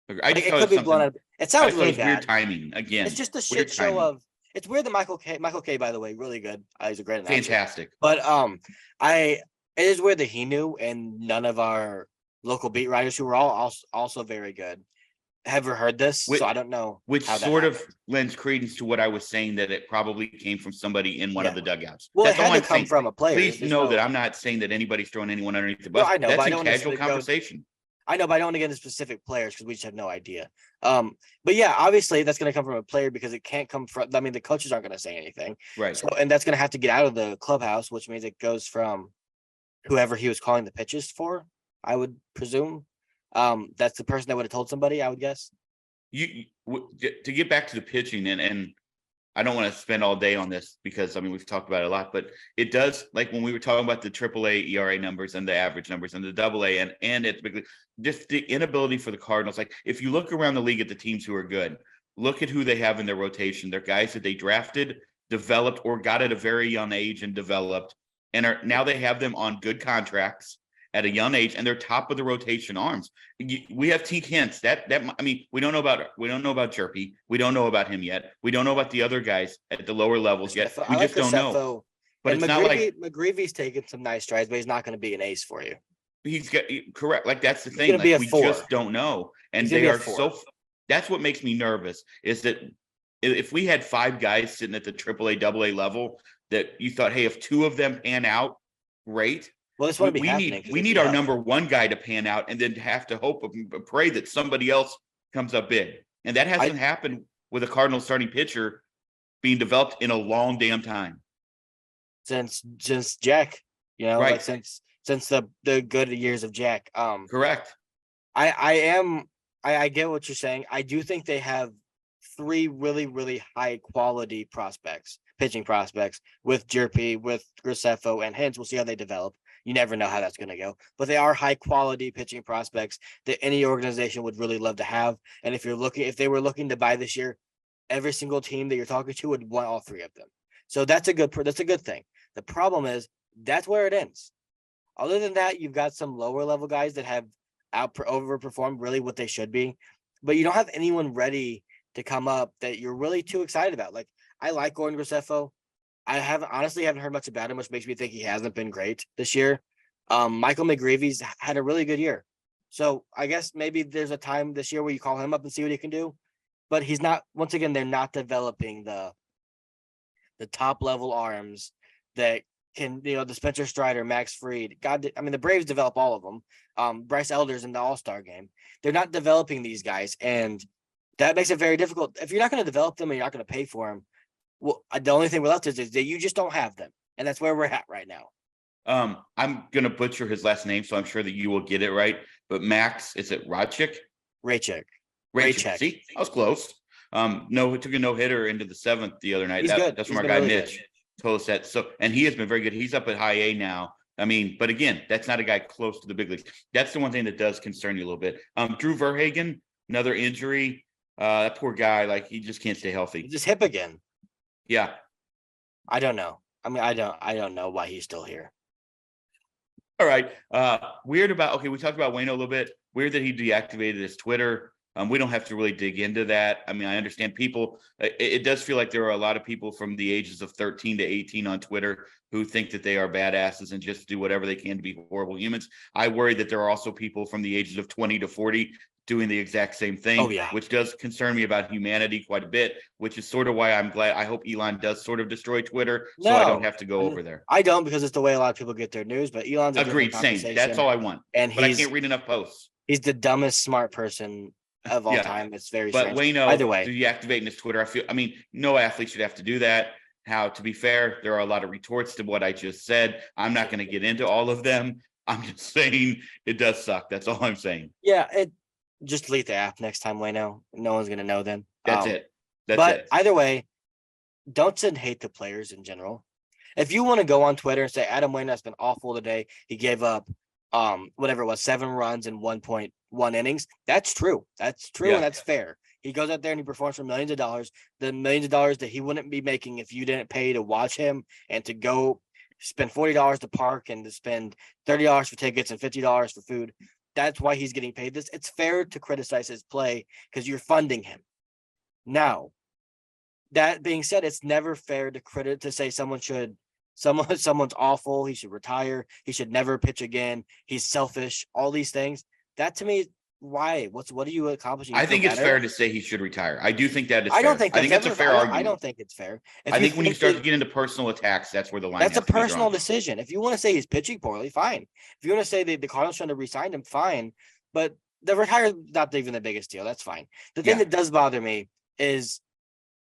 I Like just it thought could it was be blown something. out. It I sounds just thought it really was weird bad. timing again. It's just a Weird shit show timing. of. It's weird that Michael K, by the way, really good. He's a great announcer. Fantastic. But it is weird that he knew and none of our local beat writers who were all also very good have ever heard this. So I don't know Which how that sort of happened. lends credence to what I was saying, that it probably came from somebody in one of Yeah. the dugouts. Well, That's it all had to I'm come saying. from a player. Please There's know that no. I'm not saying that anybody's throwing anyone underneath the No, bus. I know, but That's I in don't want casual to go. conversation. I know, but I don't want to get into specific players because we just have no idea. But yeah, obviously that's going to come from a player because it can't come from. I mean, the coaches aren't going to say anything, Right. so and that's going to have to get out of the clubhouse, which means it goes from whoever he was calling the pitches for. I would presume. That's the person that would have told somebody. I would guess. To get back to the pitching, and I don't want to spend all day on this because I mean we've talked about it a lot, but it does, like when we were talking about the AAA ERA numbers and the average numbers and the AA and it's just the inability for the Cardinals. Like if you look around the league at the teams who are good, look at who they have in their rotation. They're guys that they drafted, developed, or got at a very young age and developed, and are now they have them on good contracts at a young age, and they're top of the rotation arms. We have Teak Hintz. I mean, we don't know about Chirpy. We don't know about him yet. We don't know about the other guys at the lower levels yet. We just don't know. But it's not like McGreevy's taken some nice strides, but he's not going to be an ace for you. He's got correct. Like that's the thing. Like we just don't know, and they are so. That's what makes me nervous. Is that if we had 5 guys sitting at the AAA, AA level, that you thought, hey, if 2 of them pan out, great. Well, this wouldn't be happening. We need our number 1 guy to pan out, and then have to hope and pray that somebody else comes up big. And that hasn't happened with a Cardinals starting pitcher being developed in a long damn time. Since Jack, you know, right. Like since the good years of Jack. Correct. I get what you're saying. I do think they have 3 really, really high quality prospects, pitching prospects with Jerpy, with Graceffo, and Hintz. We'll see how they develop. You never know how that's going to go, but they are high quality pitching prospects that any organization would really love to have. And if they were looking to buy this year, every single team that you're talking to would want all 3 of them. So that's a good thing. The problem is that's where it ends. Other than that, you've got some lower level guys that have overperformed really what they should be, but you don't have anyone ready to come up that you're really too excited about. Like I like Gordon Graceffo. I honestly haven't heard much about him, which makes me think he hasn't been great this year. Michael McGreevy's had a really good year. So I guess maybe there's a time this year where you call him up and see what he can do. But he's not, once again, they're not developing the top level arms that can, the Spencer Strider, Max Fried. The Braves develop all of them. Bryce Elder's in the All-Star game. They're not developing these guys. And that makes it very difficult. If you're not going to develop them and you're not going to pay for them, well, the only thing we're left is that you just don't have them, and that's where we're at right now. I'm gonna butcher his last name, so I'm sure that you will get it right. But Max, is it Rachik? Rachik. See, I was close. No, took a no-hitter into the 7th the other night. He's good. That's from our guy really Mitch told us that. So, and he has been very good. He's up at high A now. I mean, but again, that's not a guy close to the big leagues. That's the one thing that does concern you a little bit. Drew Verhagen, another injury. That poor guy, like he just can't stay healthy. He's just hip again. Yeah. I don't know. I don't know why he's still here. All right. We talked about Waino a little bit. Weird that he deactivated his Twitter. We don't have to really dig into that. I mean, I understand people. It does feel like there are a lot of people from the ages of 13 to 18 on Twitter who think that they are badasses and just do whatever they can to be horrible humans. I worry that there are also people from the ages of 20 to 40 doing the exact same thing, which does concern me about humanity quite a bit, which is sort of why I'm glad. I hope Elon does sort of destroy Twitter so I don't have to go over there. I don't, because it's the way a lot of people get their news, but Elon's agreed, same. That's all I want. But I can't read enough posts. He's the dumbest smart person of all time. It's very strange. But Waino, either way, deactivating his Twitter, no athlete should have to do that. To be fair, there are a lot of retorts to what I just said. I'm not going to get into all of them. I'm just saying it does suck. That's all I'm saying. Yeah, just delete the app next time, Waino. No one's going to know then. That's it. But either way, don't send hate to players in general. If you want to go on Twitter and say Adam Wainwright's been awful today, he gave up whatever it was, 7 runs in 1.1 innings. That's true. That's true, Yeah. and that's fair. He goes out there and he performs for millions of dollars. The millions of dollars that he wouldn't be making if you didn't pay to watch him and to go spend $40 to park and to spend $30 for tickets and $50 for food. That's why he's getting paid this. It's fair to criticize his play because you're funding him. Now, that being said, it's never fair to say someone's awful, he should retire, he should never pitch again, he's selfish, all these things. That to me, why? What are you accomplishing? I think it's fair to say he should retire. I do think that is I don't fair. think I think that's a fair argument. I don't think it's fair. I think when you start to get into personal attacks, that's where the line that's has a to be personal drawn. decision. If you want to say he's pitching poorly, fine. If you want to say the Cardinals trying to re-sign him, fine. But the retire not even the biggest deal. That's fine. The thing that does bother me is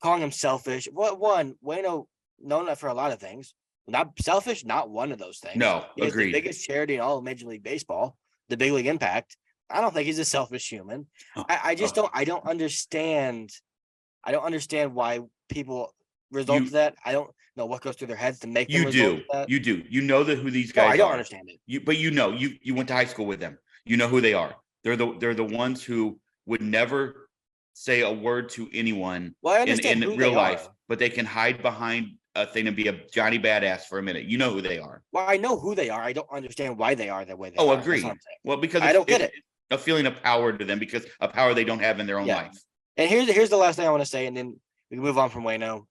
calling him selfish. Waino known for a lot of things. Not selfish, not one of those things. No, He is agreed. the biggest charity in all of Major League Baseball, the Big League Impact. I don't think he's a selfish human. I just don't. I don't understand. I don't understand why people result to that. I don't know what goes through their heads to make them result to that. You do. You know who these guys are. I don't understand it. But you went to high school with them. You know who they are. They're the ones who would never say a word to anyone in real life, but they can hide behind a thing and be a Johnny Badass for a minute. You know who they are. Well, I know who they are. I don't understand why they are the way they are. Oh, agreed. Well, because I don't get it. A feeling of power to them, because a power they don't have in their own life. And here's the last thing I want to say, and then we can move on from Waino.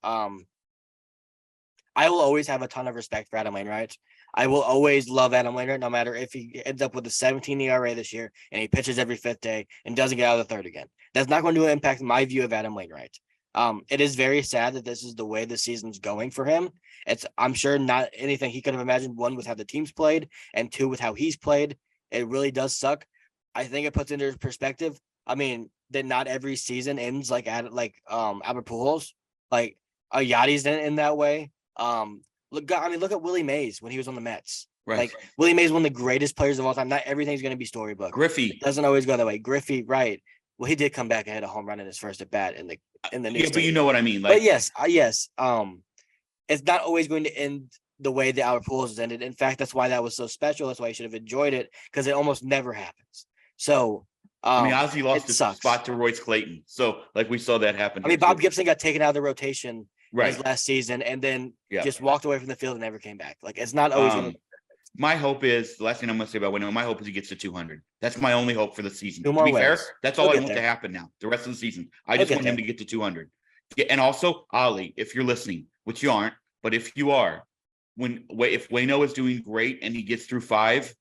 I will always have a ton of respect for Adam Wainwright. I will always love Adam Wainwright, no matter if he ends up with a 17 ERA this year and he pitches every 5th day and doesn't get out of the 3rd again. That's not going to impact my view of Adam Wainwright. It is very sad that this is the way the season's going for him. I'm sure not anything he could have imagined, one, with how the team's played, and 2, with how he's played. It really does suck. I think it puts into perspective. I mean, that not every season ends like Albert Pujols, like Yachty's in that way. Look at Willie Mays when he was on the Mets. Right. Like Willie Mays, one of the greatest players of all time. Not everything's going to be storybook. Griffey It doesn't always go that way. Griffey, right? Well, he did come back and hit a home run in his first at bat in the new but you know what I mean. But yes. It's not always going to end the way the Albert Pujols has ended. In fact, that's why that was so special. That's why you should have enjoyed it, because it almost never happens. So Ozzie lost his spot to Royce Clayton. So we saw that happen. I mean, Bob Gibson got taken out of the rotation his last season and then just walked away from the field and never came back. Like, it's not always going to. My hope is, the last thing I'm going to say about Waino, my hope is he gets to 200. That's my only hope for the season. To be fair, that's all I want to happen now. The rest of the season, I just want him to get to 200. Yeah, and also, Ollie, if you're listening, which you aren't, but if you are, if Waino is doing great and he gets through 5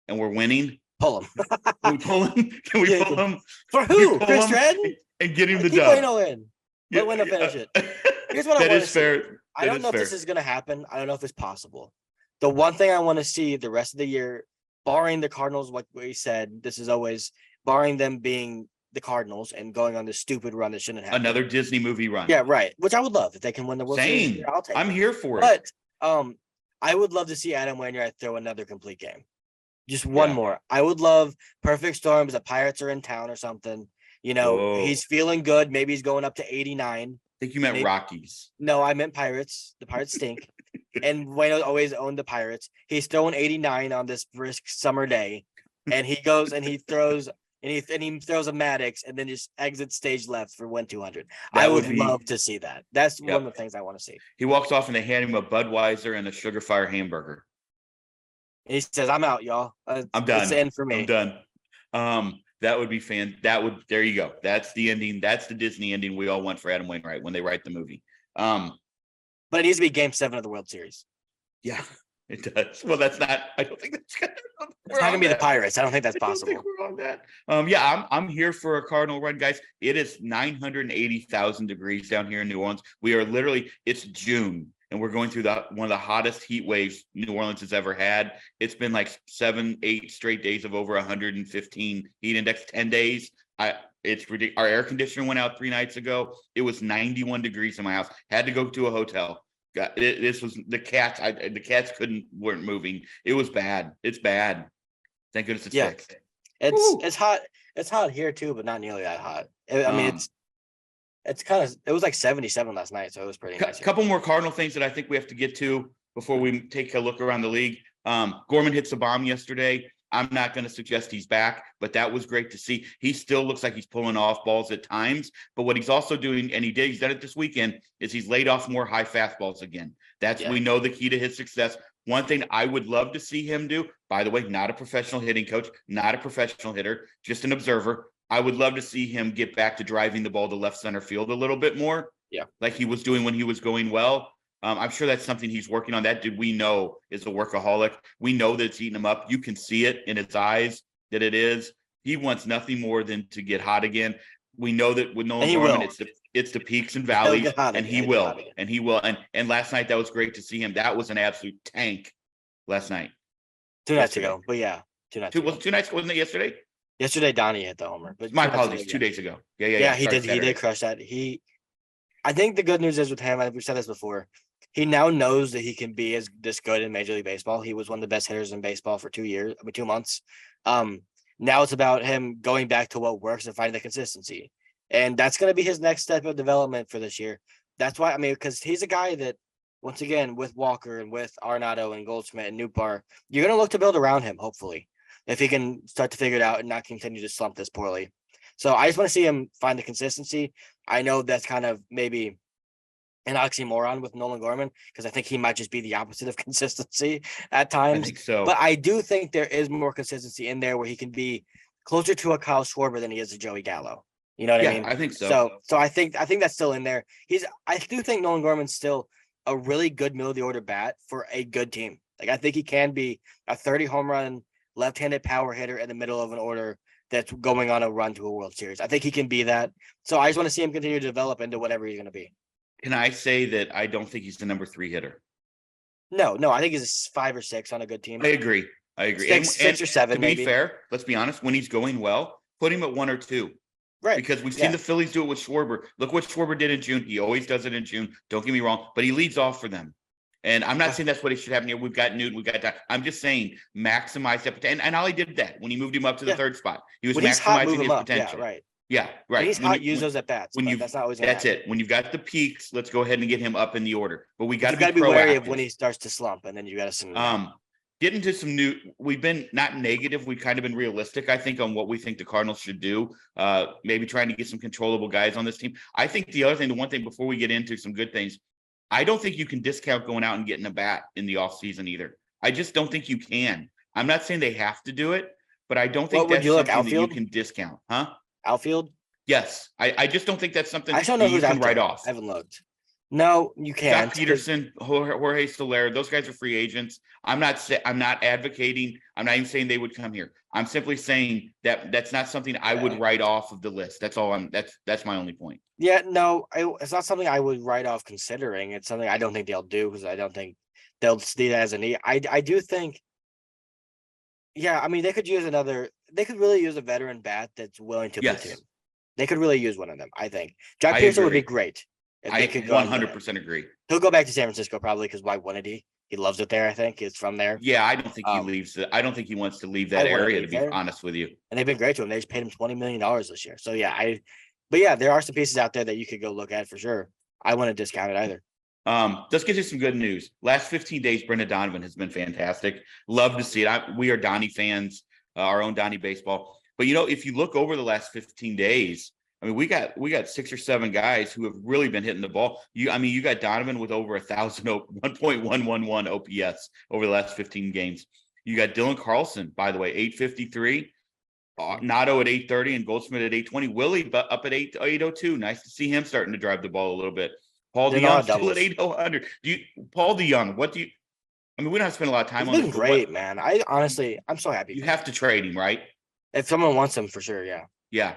and we're winning, pull him. Can we pull him? Can we pull him? For who? Chris Stratton? And get him the dub. Waino in. Let Waino finish it. Here's what I want to see. I don't know if this is going to happen. I don't know if it's possible. The one thing I want to see the rest of the year, barring the Cardinals, like we said, this is always barring them being the Cardinals and going on this stupid run that shouldn't happen. Another Disney movie run. Yeah, right. Which I would love if they can win the World Series. I'll take it. I'm here for it. But I would love to see Adam Wainwright throw another complete game. Just one more. I would love perfect storms. The Pirates are in town or something. You know, he's feeling good. Maybe he's going up to 89. I think you meant Rockies. No, I meant Pirates. The Pirates stink. And Waino always owned the Pirates. He's throwing 89 on this brisk summer day, and he goes and he throws a Maddox and then just exits stage left for 200. I would love to see that. That's one of the things I want to see. He walks off and they hand him a Budweiser and a Sugar Fire hamburger. And he says, "I'm out, y'all. I'm done. It's the end for me. I'm done." That would be there you go. That's the ending. That's the Disney ending we all want for Adam Wainwright when they write the movie. But it needs to be Game 7 of the World Series. Yeah, it does. Well, that's not. I don't think that's gonna. It's not gonna be the Pirates. I don't think that's possible. I don't think we're on that. I'm here for a Cardinal run, guys. It is 980,000 degrees down here in New Orleans. We are literally. It's June, and we're going through one of the hottest heat waves New Orleans has ever had. It's been like 7-8 straight days of over 115 heat index. 10 days. It's ridiculous. Our air conditioner went out 3 nights ago. It was 91 degrees in my house. Had to go to a hotel. This was the cats. The cats weren't moving. It was bad. It's bad. Thank goodness it's fixed. It's hot. It's hot here too, but not nearly that hot. I mean, it was like 77 last night, so it was pretty nice. A couple more Cardinal things that I think we have to get to before we take a look around the league. Gorman hits a bomb yesterday. I'm not going to suggest he's back, but that was great to see. He still looks like he's pulling off balls at times, but what he's also doing, and he's done it this weekend, is he's laid off more high fastballs again. We know the key to his success. One thing I would love to see him do, by the way, not a professional hitting coach, not a professional hitter, just an observer. I would love to see him get back to driving the ball to left center field a little bit more. Yeah. Like he was doing when he was going well. I'm sure that's something he's working on. That dude we know is a workaholic. We know that it's eating him up. You can see it in his eyes that it is. He wants nothing more than to get hot again. We know that with Nolan Gorman, it's the peaks and valleys, and he will. And last night that was great to see him. That was an absolute tank last night. 2 nights ago, but yeah, 2 nights ago. Was it 2 nights? Wasn't it yesterday? Yesterday, Donnie hit the homer. But my apologies. 2 days ago. Yeah. He did. Saturday. He did crush that. I think the good news is with him, we've said this before, he now knows that he can be this good in Major League Baseball. He was one of the best hitters in baseball for 2 months. Now it's about him going back to what works and finding the consistency. And that's going to be his next step of development for this year. That's why, because he's a guy that, once again, with Walker and with Arenado and Goldschmidt and Nootbaar, you're going to look to build around him, hopefully, if he can start to figure it out and not continue to slump this poorly. So I just want to see him find the consistency. I know that's kind of maybe an oxymoron with Nolan Gorman, because I think he might just be the opposite of consistency at times. I think so. But I do think there is more consistency in there where he can be closer to a Kyle Schwarber than he is a Joey Gallo. You know what I mean? I think so. So I think that's still in there. I do think Nolan Gorman's still a really good middle of the order bat for a good team. Like, I think he can be a 30 home run left-handed power hitter in the middle of an order that's going on a run to a World Series. I think he can be that. So I just want to see him continue to develop into whatever he's going to be. Can I say that I don't think he's the number 3 hitter? No, I think he's a 5 or 6 on a good team. I agree. Six or 7, to maybe. be fair, let's be honest, when he's going well, put him at 1 or 2. Right. Because we've seen the Phillies do it with Schwarber. Look what Schwarber did in June. He always does it in June. Don't get me wrong, but he leads off for them. And I'm not saying that's what it should happen here. We've got Newton, we've got that. I'm just saying maximize that potential. And Ollie did that when he moved him up to the 3rd spot. He was maximizing his potential. Yeah, right. Yeah, right. When he's hot, use those at bats. That's not always. That's it. When you've got the peaks, let's go ahead and get him up in the order. But we got to be wary of when he starts to slump, and then you got to get into some new. We've been not negative. We've kind of been realistic, I think, on what we think the Cardinals should do. Maybe trying to get some controllable guys on this team. I think the one thing before we get into some good things, I don't think you can discount going out and getting a bat in the offseason either. I just don't think you can. I'm not saying they have to do it, but I don't think that's something that you can discount, huh? Outfield? Yes. I just don't think that's something I don't know you can write off. I haven't looked. No, you can't. Zach Peterson, Jorge Soler, those guys are free agents. I'm not advocating. I'm not even saying they would come here. I'm simply saying that's not something I would write off of the list. That's all that's my only point. Yeah, no, it's not something I would write off considering. It's something I don't think they'll do, because I don't think they'll see that as a need. I do think, they could really use a veteran bat that's willing to put him. They could really use one of them, I think. Jack Pearson would be great. I 100% agree. He'll go back to San Francisco probably, because why wouldn't he? He loves it there, I think. He's from there. Yeah, I don't think he leaves it. I don't think he wants to leave that area, to be honest with you. And they've been great to him. They just paid him $20 million this year. So, there are some pieces out there that you could go look at for sure. I wouldn't discount it either. Let's get to some good news. Last 15 days, Brendan Donovan has been fantastic. Love to see it. We are Donnie fans, our own Donnie baseball. But, if you look over the last 15 days, we got 6 or 7 guys who have really been hitting the ball. You got Donovan with over 1,000, 1.111 OPS over the last 15 games. You got Dylan Carlson, by the way, 853, Nato at 830, and Goldschmidt at 820. Willie up at 802. Nice to see him starting to drive the ball a little bit. Paul DeYoung still at 800. Paul DeYoung, we don't have to spend a lot of time on this. He's been great, man. I'm so happy. You have to trade him, right? If someone wants him, for sure, yeah. Yeah.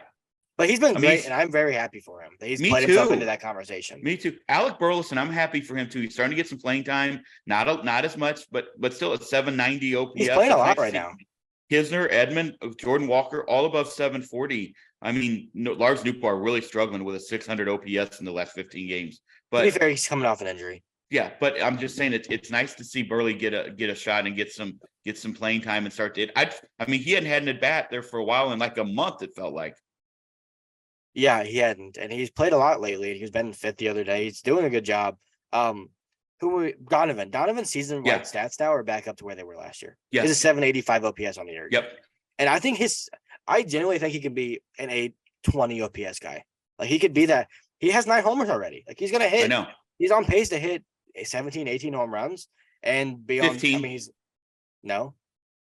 But he's been great, and I'm very happy for him. He's played himself into that conversation. Me too. Alec Burleson, I'm happy for him too. He's starting to get some playing time. Not as much, but still at 790 OPS. He's playing a lot right now. Kisner, Edmund, Jordan Walker, all above 740. Lars Nootbaar really struggling with a 600 OPS in the last 15 games. But to be fair, he's coming off an injury. Yeah, but I'm just saying it's nice to see Burley get a shot and get some playing time and start to. He hadn't had an at bat there for a while, in like a month it felt like. Yeah, he hadn't, and he's played a lot lately. He's been 5th the other day. He's doing a good job. Donovan's season-wide Yeah. stats now are back up to where they were last year. Yes. He's a 785 OPS on the year. Yep. And I genuinely think he can be an 820 OPS guy. Like he could be that. He has 9 homers already. Like he's gonna hit. I know. He's on pace to hit 17, 18 home runs and beyond. 15. I mean, no.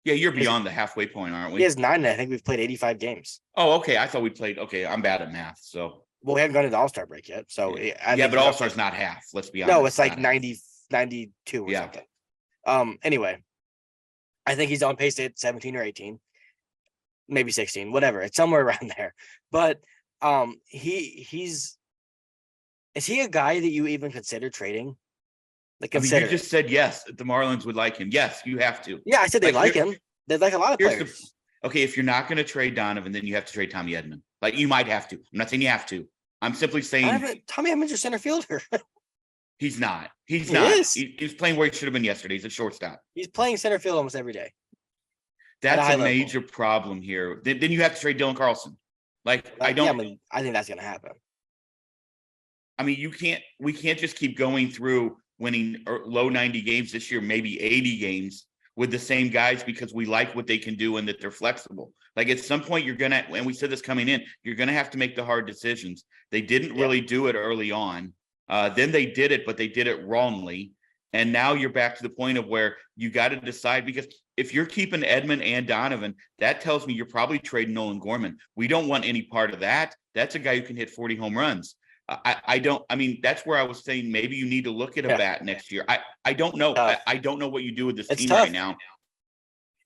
Yeah, you're beyond the halfway point, aren't we? He has 9, and I think we've played 85 games. Oh, okay. I thought we played. Okay, I'm bad at math, so. Well, we haven't gone to the All-Star break yet, so But All-Star's not half. Let's be honest. No, it's like 90, 92 or something. Anyway, I think he's on pace to hit 17 or 18, maybe 16, whatever. It's somewhere around there. But is he a guy that you even consider trading? Like, I mean, you just said yes. The Marlins would like him. Yes, you have to. Yeah, I said they like him. They like a lot of players. Okay, if you're not going to trade Donovan, then you have to trade Tommy Edman. Like you might have to. I'm not saying you have to. I'm simply saying Tommy Edman's your center fielder. He's not. He's He not. is. He's playing where he should have been yesterday. He's a shortstop. He's playing center field almost every day. That's a major problem here. Then you have to trade Dylan Carlson. Like I think that's going to happen. I mean, we can't just keep going through winning low 90 games this year, maybe 80 games with the same guys because we like what they can do and that they're flexible. Like at some point and we said this coming in, you're going to have to make the hard decisions. They didn't really do it early on. Then they did it, but they did it wrongly. And now you're back to the point of where you got to decide, because if you're keeping Edman and Donovan, that tells me you're probably trading Nolan Gorman. We don't want any part of that. That's a guy who can hit 40 home runs. That's where I was saying maybe you need to look at a bat next year. I don't know. I don't know what you do with this team right now.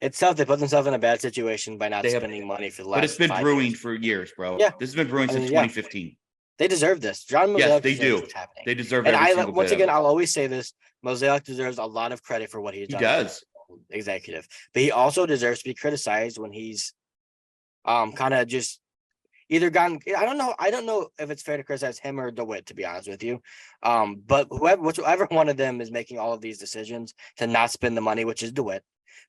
It's tough. They put themselves in a bad situation by not spending money for the last. But it's been 5 brewing years. for years, bro. Yeah. This has been brewing since 2015. They deserve this. John Mozeliak. Yes, they do. They deserve it. And once again, I'll always say this: Mozeliak deserves a lot of credit for what he's done. He does. Executive, but he also deserves to be criticized when he's kind of just either gotten. I don't know if it's fair to criticize him or DeWitt, to be honest with you. But whichever one of them is making all of these decisions to not spend the money, which is DeWitt.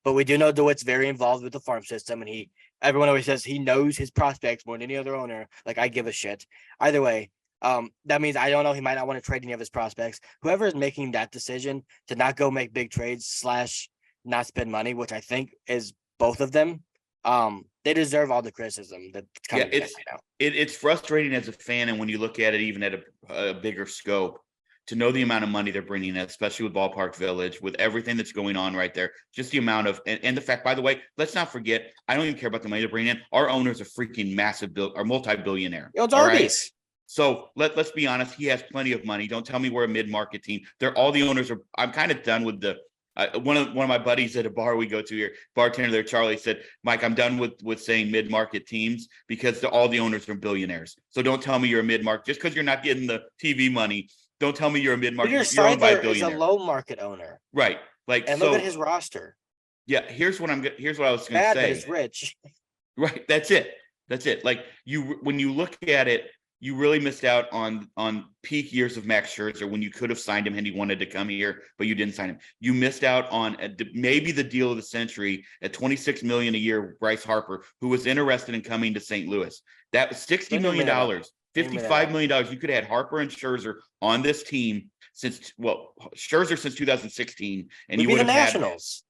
But we do know DeWitt's very involved with the farm system, and everyone always says he knows his prospects more than any other owner. Like, I give a shit. Either way, that means I don't know. He might not want to trade any of his prospects. Whoever is making that decision to not go make big trades / not spend money, which I think is both of them, they deserve all the criticism that's coming right now. It's frustrating as a fan, and when you look at it even at a bigger scope, to know the amount of money they're bringing in, especially with Ballpark Village, with everything that's going on right there, just the amount of, and the fact, by the way, let's not forget, I don't even care about the money they're bringing in. Our owner's a freaking massive multi-billionaire. It's Arby's. So let's be honest, he has plenty of money. Don't tell me we're a mid-market team. All the owners are. I'm kind of done with the. One of my buddies at a bar we go to here, bartender there, Charlie, said, "Mike, I'm done with saying mid-market teams because all the owners are billionaires. So don't tell me you're a mid-market just because you're not getting the TV money. Don't tell me you're a mid-market. You're owned by a billionaire. Is a low-market owner, right? Like, and look at his roster. Yeah, here's what I was going to say. Bad, but it's rich. Right. That's it. Like when you look at it, you really missed out on peak years of Max Scherzer when you could have signed him and he wanted to come here, but you didn't sign him. You missed out on maybe the deal of the century at $26 million a year with Bryce Harper, who was interested in coming to St. Louis. That was $60 million, $55 million. You could have had Harper and Scherzer on this team Scherzer since 2016, and you would have Nationals.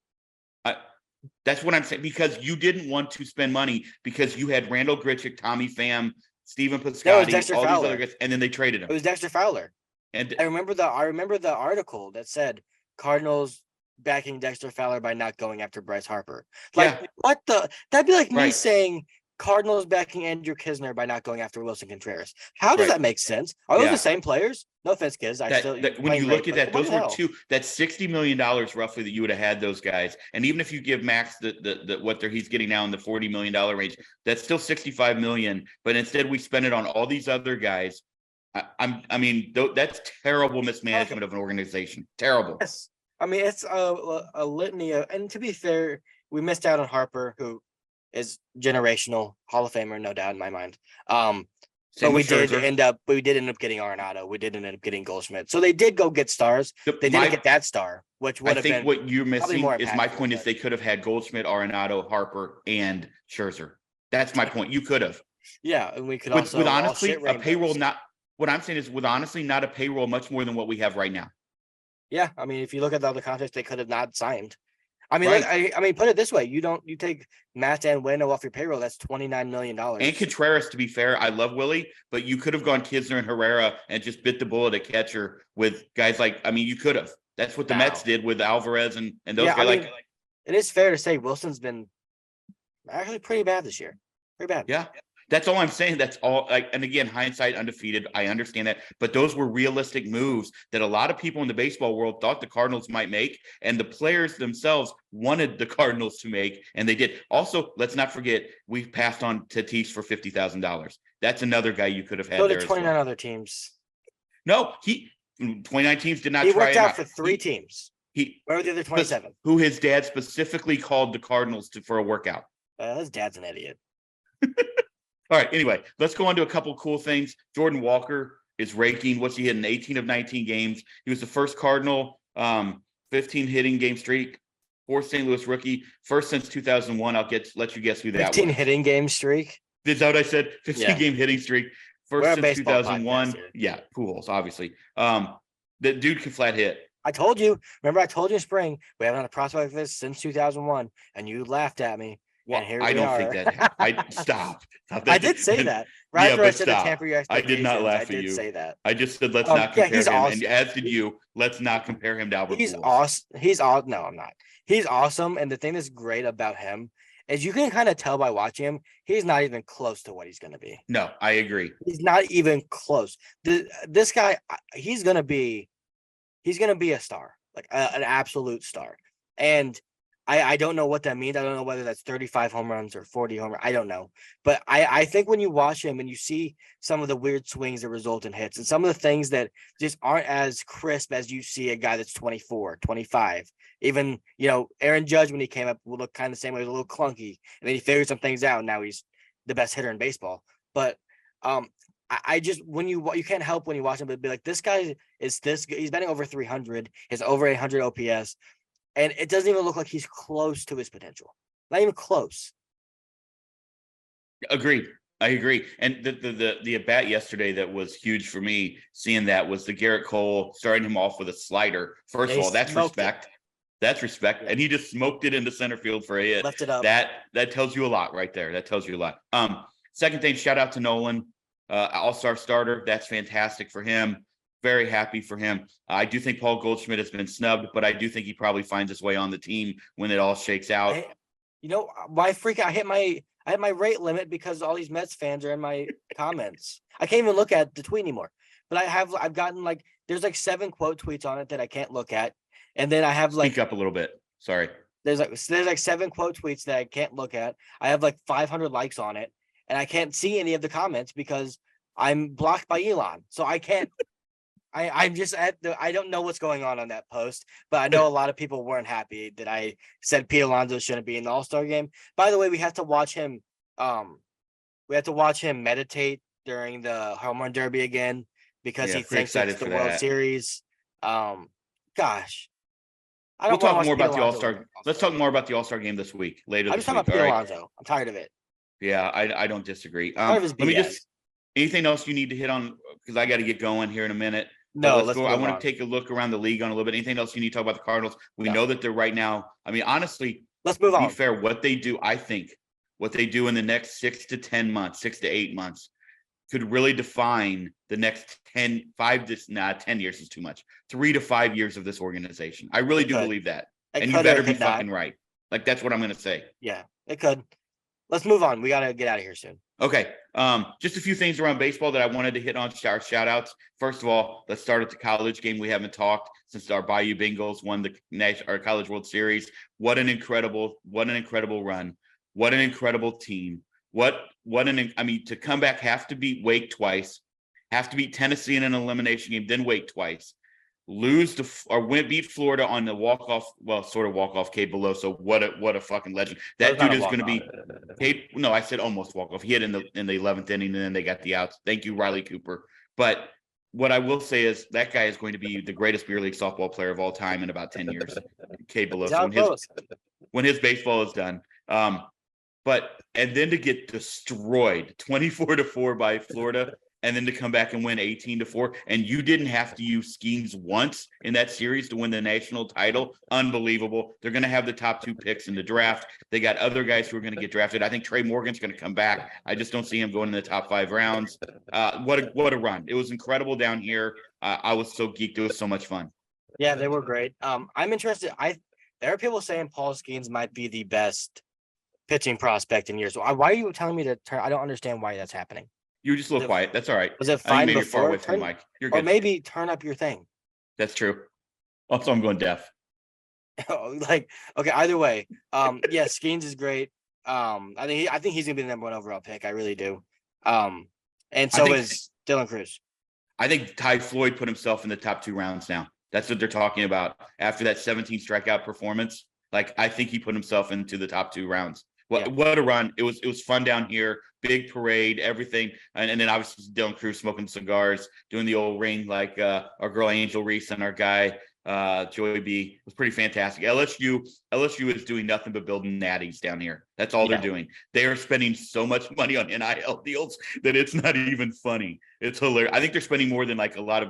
That's what I'm saying, because you didn't want to spend money because you had Randall Grichuk, Tommy Pham, Steven Piscotty, all these other guys, and then they traded him. It was Dexter Fowler. And I remember the article that said Cardinals backing Dexter Fowler by not going after Bryce Harper. What that'd be like me saying Cardinals backing Andrew Kisner by not going after Wilson Contreras. How does that make sense? Are those the same players? No offense, kids. When you look at that, those were two. That's $60 million roughly that you would have had those guys. And even if you give Max what he's getting now in the $40 million range, that's still $65 million. But instead, we spend it on all these other guys. That's terrible mismanagement of an organization. Terrible. Yes. I mean, it's a litany of, and to be fair, we missed out on Harper, who is generational Hall of Famer, no doubt in my mind. But we did end up getting Arenado. We did end up getting Goldschmidt. So they did go get stars. They didn't get that star, which would have been. I think what you're missing is my point is they could have had Goldschmidt, Arenado, Harper, and Scherzer. That's my point. You could have. Yeah, and we could with honestly a payroll not. What I'm saying is with honestly not a payroll much more than what we have right now. Yeah, I mean, if you look at the other contracts, they could have not signed. I mean, Right. I mean, put it this way: you take Matt and Wayno off your payroll. That's $29 million. And Contreras, to be fair, I love Willie, but you could have gone Kisner and Herrera and just bit the bullet at catcher with guys like, I mean, you could have. That's what the Mets did with Alvarez and those Yeah, guys. I mean, it is fair to say Wilson's been actually pretty bad this year. Pretty bad. Yeah. That's all I'm saying. That's all. Like, and again, hindsight undefeated. I understand that, but those were realistic moves that a lot of people in the baseball world thought the Cardinals might make, and the players themselves wanted the Cardinals to make, and they did. Also, let's not forget we passed on Tatis for $50,000. That's another guy you could have had. So there did as 29 well. other teams. No, 29 teams did not. He try worked him out for 3 teams. Where were the other 27? Who his dad specifically called the Cardinals for a workout. His dad's an idiot. All right. Anyway, let's go on to a couple cool things. Jordan Walker is raking. What's he hitting? 18 of 19 games. He was the first Cardinal 15 hitting game streak. Fourth St. Louis rookie. First since 2001. Let you guess who that 15 was. hitting game streak. Is that what I said? 15 game hitting streak. First since 2001. Yeah, Pujols, obviously. The dude can flat hit. I told you. Remember, I told you in spring we haven't had a prospect like this since 2001, and you laughed at me. Well, and here I we don't are. think that. I stop. I did say that. Right after I said the temper your I did not laugh at you. I did say that. I just said let's not compare him. Awesome. And as did you, let's not compare him to Albert. He's Pujols. awesome. He's awesome. No, I'm not. He's awesome. And the thing that's great about him is you can kind of tell by watching him, he's not even close to what he's going to be. No, I agree. He's not even close. This guy, he's going to be a star, like an absolute star. And I don't know what that means. I don't know whether that's 35 home runs or 40 home runs. I don't know. But I think when you watch him and you see some of the weird swings that result in hits and some of the things that just aren't as crisp as you see a guy that's 24, 25, even, Aaron Judge, when he came up, would look kind of the same way. He was a little clunky. And then he figured some things out. And now he's the best hitter in baseball. But I just, when you can't help when you watch him, but be like, this guy is he's batting over 300, he's over 800 OPS. And it doesn't even look like he's close to his potential. Not even close. Agreed. I agree. And the at bat yesterday that was huge for me, seeing that, was the Garrett Cole starting him off with a slider. First of all, that's respect. That's respect. Yeah. And he just smoked it into center field for a hit. Left it up. That tells you a lot right there. That tells you a lot. Second thing, shout out to Nolan, all-star starter. That's fantastic for him. Very happy for him. I do think Paul Goldschmidt has been snubbed, but I do think he probably finds his way on the team when it all shakes out. Why freak? I hit my rate limit because all these Mets fans are in my comments. I can't even look at the tweet anymore. But I've gotten there's 7 quote tweets on it that I can't look at, and then I have speak up a little bit. Sorry. There's 7 quote tweets that I can't look at. I have 500 likes on it, and I can't see any of the comments because I'm blocked by Elon, so I can't. I'm just I don't know what's going on that post, but I know a lot of people weren't happy that I said Pete Alonso shouldn't be in the All-Star game. By the way, we have to watch him. We have to watch him meditate during the Home Run Derby again because he thinks it's the World Series. Gosh, we'll talk more about the All-Star. Let's talk more about the All-Star game this week. Later. I'm just talking about Pete Alonso. I'm tired of it. Yeah, I don't disagree. Let me just. Anything else you need to hit on? Because I got to get going here in a minute. No, let's go. I want to take a look around the league on a little bit. Anything else you need to talk about the Cardinals? We know that they're right now. I mean, honestly, let's move on. To be fair, what they do, I think, what they do in the next 6 to 10 months, 6 to 8 months, could really define the next 10 years is too much. 3 to 5 years of this organization. I really do believe that. And you better be fucking right. That's what I'm going to say. Yeah, it could. Let's move on. We got to get out of here soon. Okay. Just a few things around baseball that I wanted to hit on. Shout outs. First of all, let's start at the college game. We haven't talked since our Bayou Bengals won our College World Series. What an incredible run. What an incredible team. To come back, have to beat Wake twice, have to beat Tennessee in an elimination game, then Wake twice. Beat Florida on the sort of walk-off Cade Beloso. What a fucking legend. That dude is going to be Cade. No, I said almost walk-off. He hit in the 11th inning, and then they got the outs. Thank you, Riley Cooper. But what I will say is that guy is going to be the greatest beer league softball player of all time in about 10 years. Cade Beloso, when his baseball is done. And then to get destroyed 24-4 by Florida. and then to come back and win 18-4. And you didn't have to use Skeens once in that series to win the national title. Unbelievable. They're going to have the top 2 picks in the draft. They got other guys who are going to get drafted. I think Trey Morgan's going to come back. I just don't see him going in the top 5 rounds. What a run. It was incredible down here. I was so geeked. It was so much fun. Yeah, they were great. I'm interested. There are people saying Paul Skeens might be the best pitching prospect in years. Why are you telling me to turn? I don't understand why that's happening. You were just a little quiet. That's all right. Was it I think fine maybe you're far before? away from the mic. You're good. Or maybe turn up your thing. That's true. Also, I'm going deaf. Like, okay, either way. Yeah, Skeens is great. I think he's gonna be the number 1 overall pick. I really do. And so is Dylan Cruz. I think Ty Floyd put himself in the top 2 rounds now. That's what they're talking about after that 17 strikeout performance. Like, I think he put himself into the top 2 rounds. What a run. It was fun down here. Big parade, everything. And then obviously Dylan Cruz smoking cigars, doing the old ring like our girl Angel Reese and our guy Joey B. It was pretty fantastic. LSU is doing nothing but building natties down here. That's all they're doing. They are spending so much money on NIL deals that it's not even funny. It's hilarious. I think they're spending more than like a lot of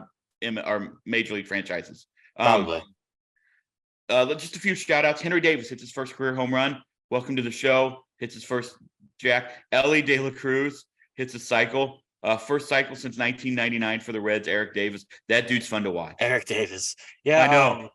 our major league franchises. Probably. Just a few shout outs. Henry Davis hits his first career home run. Welcome to the show. Hits his first jack. Ellie De La Cruz hits a cycle. First cycle since 1999 for the Reds. Eric Davis. That dude's fun to watch. Eric Davis. Yeah, I know.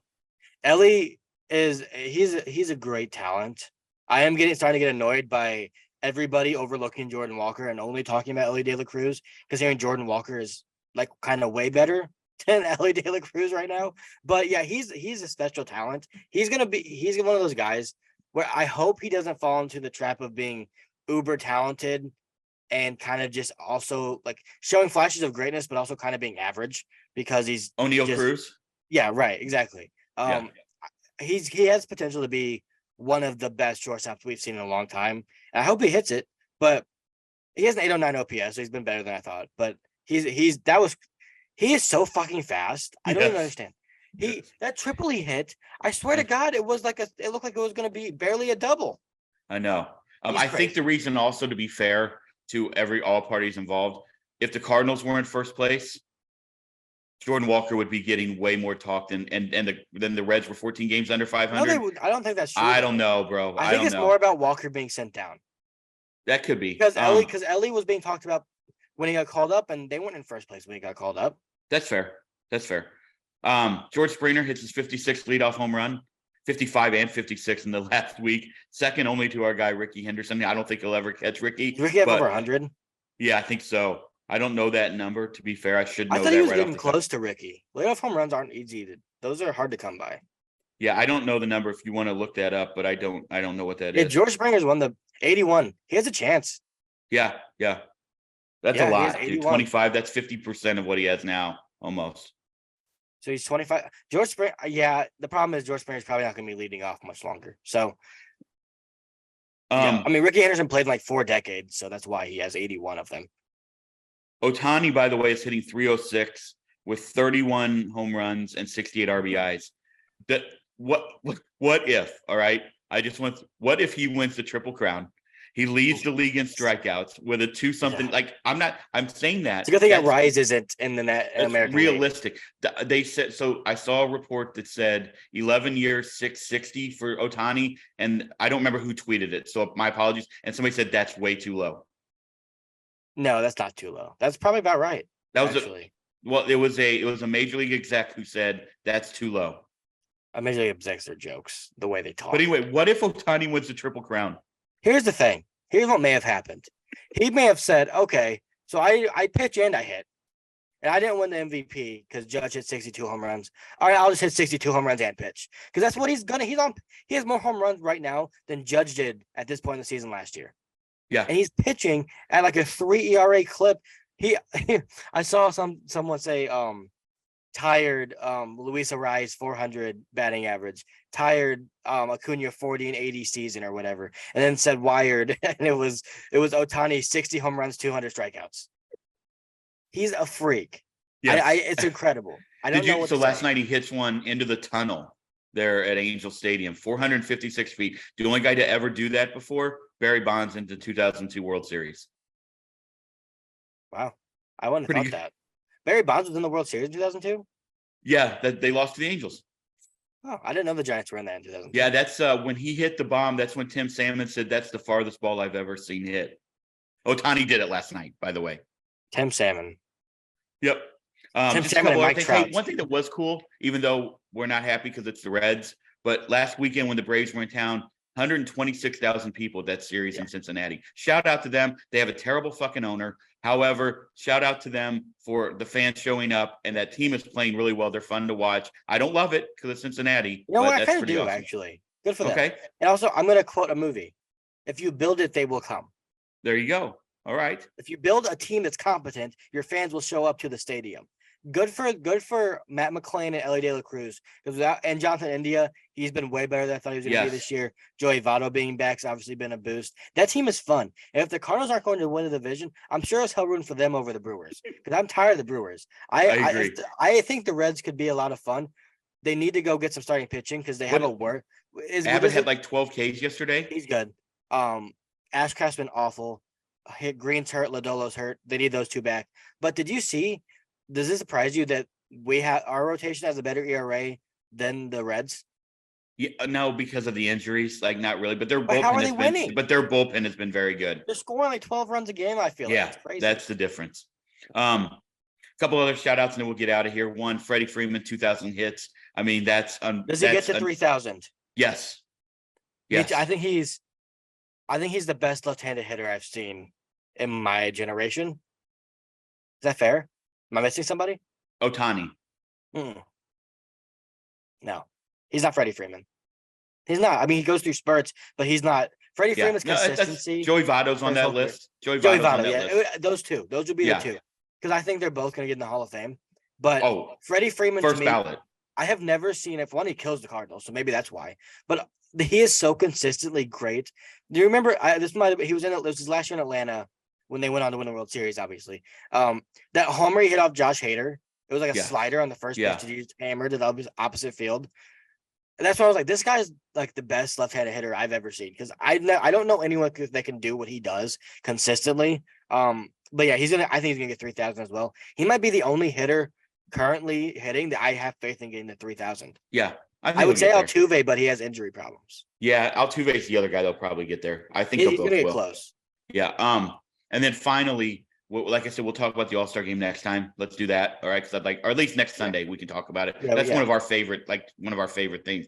Ellie he's a great talent. I am starting to get annoyed by everybody overlooking Jordan Walker and only talking about Ellie De La Cruz because hearing Jordan Walker is like kind of way better than Ellie De La Cruz right now. But yeah, he's a special talent. He's one of those guys where I hope he doesn't fall into the trap of being uber talented and kind of just also like showing flashes of greatness, but also kind of being average because he's O'Neal Cruz. Yeah, right. Exactly. He has potential to be one of the best shortstops we've seen in a long time. And I hope he hits it, but he has an 809 OPS, so he's been better than I thought. But he is so fucking fast. I don't even understand. That triple he hit, I swear to God, it looked like it was going to be barely a double. I know. I think the reason also, to be fair to all parties involved, if the Cardinals were in first place, Jordan Walker would be getting way more talk than the Reds were 14 games under 500. No, I don't think that's true. I don't know, bro. I think it's more about Walker being sent down. That could be because Ellie was being talked about when he got called up, and they weren't in first place when he got called up. That's fair. George Springer hits his 56th leadoff home run, 55 and 56 in the last week, second only to our guy Ricky Henderson. I don't think he'll ever catch Ricky. Did Ricky have over 100? Yeah, I think so. I don't know that number, to be fair. I should know that. I thought he was getting close to Ricky. Leadoff home runs aren't easy. Those are hard to come by. Yeah, I don't know the number if you want to look that up, but I don't know what that is. George Springer's won the 81. He has a chance. Yeah. That's a lot, dude. 25, that's 50% of what he has now, almost. So he's 25. George Springer, the problem is George Springer's probably not going to be leading off much longer. So, I mean, Ricky Henderson played in like 4 decades, so that's why he has 81 of them. Ohtani, by the way, is hitting 306 with 31 home runs and 68 RBIs. What if, all right? What if he wins the Triple Crown? He leads the league in strikeouts with a 2-something. Like, I'm saying that. It's a good thing that Rise isn't in the net. American realistic. League. They said, so I saw a report that said 11 years, 660 for Ohtani. And I don't remember who tweeted it. So my apologies. And somebody said that's way too low. No, that's not too low. That's probably about right. That was it was a major league exec who said that's too low. Major league execs are jokes, the way they talk. But anyway, what if Ohtani wins the Triple Crown? Here's the thing. Here's what may have happened. He may have said, okay, so I pitch and I hit. And I didn't win the MVP because Judge hit 62 home runs. All right, I'll just hit 62 home runs and pitch. Because that's what he has more home runs right now than Judge did at this point in the season last year. Yeah. And he's pitching at like a 3 ERA clip. I saw someone say tired Luis Arraez 400 batting average, tired Acuna 40 and 80 season or whatever, and then said wired, and it was Ohtani 60 home runs, 200 strikeouts. He's a freak. Yes. It's incredible. I don't know what. So last night he hits one into the tunnel there at Angel Stadium, 456 feet. The only guy to ever do that before, Barry Bonds in the 2002 World Series. Wow. I wouldn't have Pretty thought that. Barry Bonds was in the World Series in 2002. Yeah, that they lost to the Angels. Oh, I didn't know the Giants were in that in 2002. Yeah, that's when he hit the bomb. That's when Tim Salmon said that's the farthest ball I've ever seen hit. Ohtani did it last night, by the way. Tim Salmon. Yep. Tim Just a Salmon couple and other Mike things. Trout. Hey, one thing that was cool, even though we're not happy because it's the Reds, but last weekend when the Braves were in town, 126,000 people at that series in Cincinnati. Shout out to them. They have a terrible fucking owner. However, shout out to them for the fans showing up, and that team is playing really well. They're fun to watch. I don't love it because it's Cincinnati, You know but what? I that's kind of pretty do awesome. actually. Good for them. Okay, And also, I'm going to quote a movie: "If you build it, they will come." there you go. All right. If you build a team that's competent, your fans will show up to the stadium. Good for Matt McClain and Ellie De La Cruz, because and Jonathan India, he's been way better than I thought he was going to be this year. Joey Votto being back's obviously been a boost. That team is fun. And if the Cardinals aren't going to win the division, I'm sure it's hell rooting for them over the Brewers, because I'm tired of the Brewers. I agree. I think the Reds could be a lot of fun. They need to go get some starting pitching because they have a work. Abbott had like 12 Ks yesterday. He's good. Ashcraft's been awful. Green's hurt. Lodolo's hurt. They need those two back. But did you see? Does this surprise you that we have our rotation has a better ERA than the Reds? Yeah, no, because of the injuries, like not really. But their But how are bullpen they has been. winning? But their bullpen has been very good. They're scoring like 12 runs a game. I feel like it's crazy. That's the difference. A couple other shout outs and then we'll get out of here. One, Freddie Freeman, 2,000 hits. I mean, that's does he get to 3,000? Yes. Yes. I think he's the best left-handed hitter I've seen in my generation. Is that fair? Am I missing somebody? Ohtani. No, he's not Freddie Freeman. He's not. I mean, he goes through spurts, but he's not. Freddie Freeman's consistency. Joey Votto's on that list. Joey Votto, on that list. Those two. Those would be the two. Because I think they're both going to get in the Hall of Fame. But Freddie Freeman, first ballot. I have never seen it. One, he kills the Cardinals, so maybe that's why. But he is so consistently great. Do you remember? He was in his last year in Atlanta when they went on to win the World Series. Obviously, that homer he hit off Josh Hader. It was like a slider on the first pitch. He just hammered it up his opposite field. And that's why I was like, this guy's like the best left-handed hitter I've ever seen. Because I don't know anyone that can do what he does consistently. But yeah, I think he's gonna get 3,000 as well. He might be the only hitter currently hitting that I have faith in getting the 3,000. Yeah. I would say Altuve, but he has injury problems. Yeah, Altuve's the other guy that'll probably get there. I think he's gonna get close. Yeah. And then finally, like I said, we'll talk about the All-Star game next time. Let's do that. All right. Because or at least next Sunday we can talk about it. Yeah, that's one of our favorite things.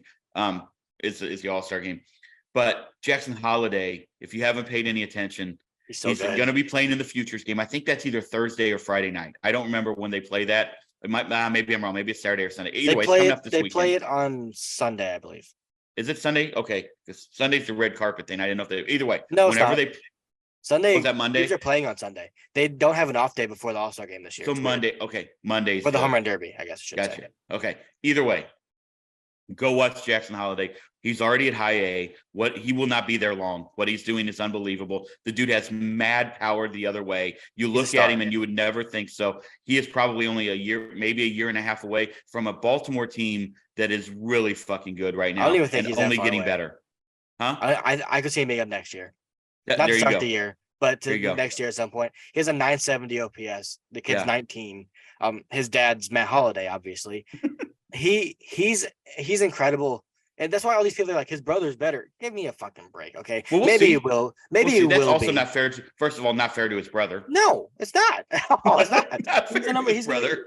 Is the All-Star game. But Jackson Holiday, if you haven't paid any attention, he's going to be playing in the Futures game. I think that's either Thursday or Friday night. I don't remember when they play that. It might, maybe I'm wrong. Maybe it's Saturday or Sunday. Either way, it's coming up this weekend. They play it on Sunday, I believe. Is it Sunday? Okay, because Sunday's the red carpet thing. I didn't know if they. Either way, no, whenever they. Sunday. Was that Monday? They're playing on Sunday. They don't have an off day before the All-Star game this year. So Monday. Okay, Monday for the home run derby. I guess I should gotcha. say. Okay. Either way, go watch Jackson Holiday. He's already at high A. He will not be there long. What he's doing is unbelievable. The dude has mad power the other way. You look at him and you would never think so. He is probably only maybe a year and a half away from a Baltimore team that is really fucking good right now. I don't even think he's only getting better. Huh? I could see him make up next year. Not to start the year, but to next year at some point. He has a 970 OPS. The kid's 19. His dad's Matt Holliday, obviously. He's incredible. And that's why all these people are like, his brother's better. Give me a fucking break, okay? Well, maybe he will. Maybe he will. That's also not fair. First of all, not fair to his brother. No, it's not. It's not. Not fair to his brother.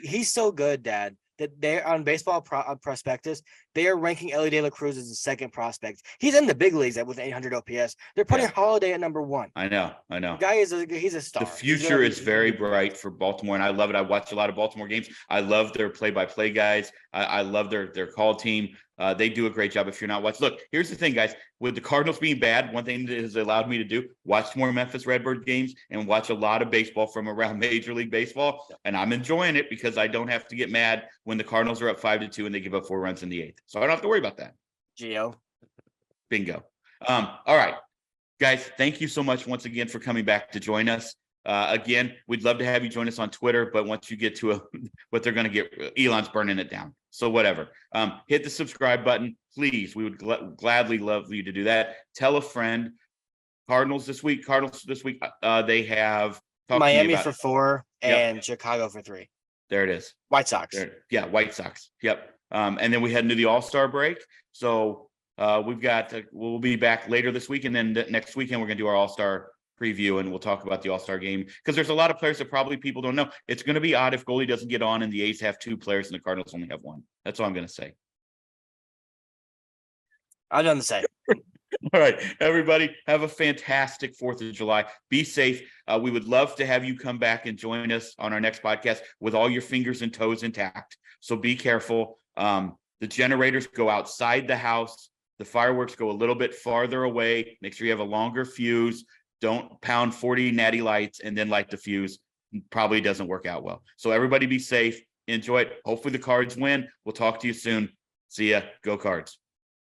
He's so good, Dad, that they're on Baseball Prospectus. They are ranking Ellie De La Cruz as the second prospect. He's in the big leagues with 800 OPS. They're putting Holiday at number 1. I know. The guy he's a star. The future is very bright for Baltimore, and I love it. I watch a lot of Baltimore games. I love their play-by-play guys. I love their call team. They do a great job. If you're not watching, look, here's the thing, guys. With the Cardinals being bad, one thing that has allowed me to do, watch more Memphis Redbird games and watch a lot of baseball from around Major League Baseball. And I'm enjoying it because I don't have to get mad when the Cardinals are up 5-2 and they give up 4 runs in the 8th. So I don't have to worry about that. Gio. Bingo. All right, guys, thank you so much once again for coming back to join us. Again, we'd love to have you join us on Twitter, but once you get to what they're going to get, Elon's burning it down. So whatever. Hit the subscribe button, please. We would gladly love you to do that. Tell a friend. Cardinals this week. They have Talk to me Miami about for it. 4 Yep. and Chicago for 3. There it is. White Sox. Yeah, White Sox. Yep. And then we head into the All-Star break. So we'll be back later this week, and then next weekend we're gonna do our All-Star preview, and we'll talk about the All-Star game, because there's a lot of players that probably people don't know. It's gonna be odd if goalie doesn't get on and the A's have 2 players and the Cardinals only have 1. That's all I'm gonna say. I've done the same. All right, everybody, have a fantastic 4th of July. Be safe. We would love to have you come back and join us on our next podcast with all your fingers and toes intact. So be careful. The generators go outside the house. The fireworks go a little bit farther away. Make sure you have a longer fuse. Don't pound 40 natty lights and then light the fuse. Probably doesn't work out well. So everybody be safe. Enjoy it. Hopefully the Cards win. We'll talk to you soon. See ya. Go Cards.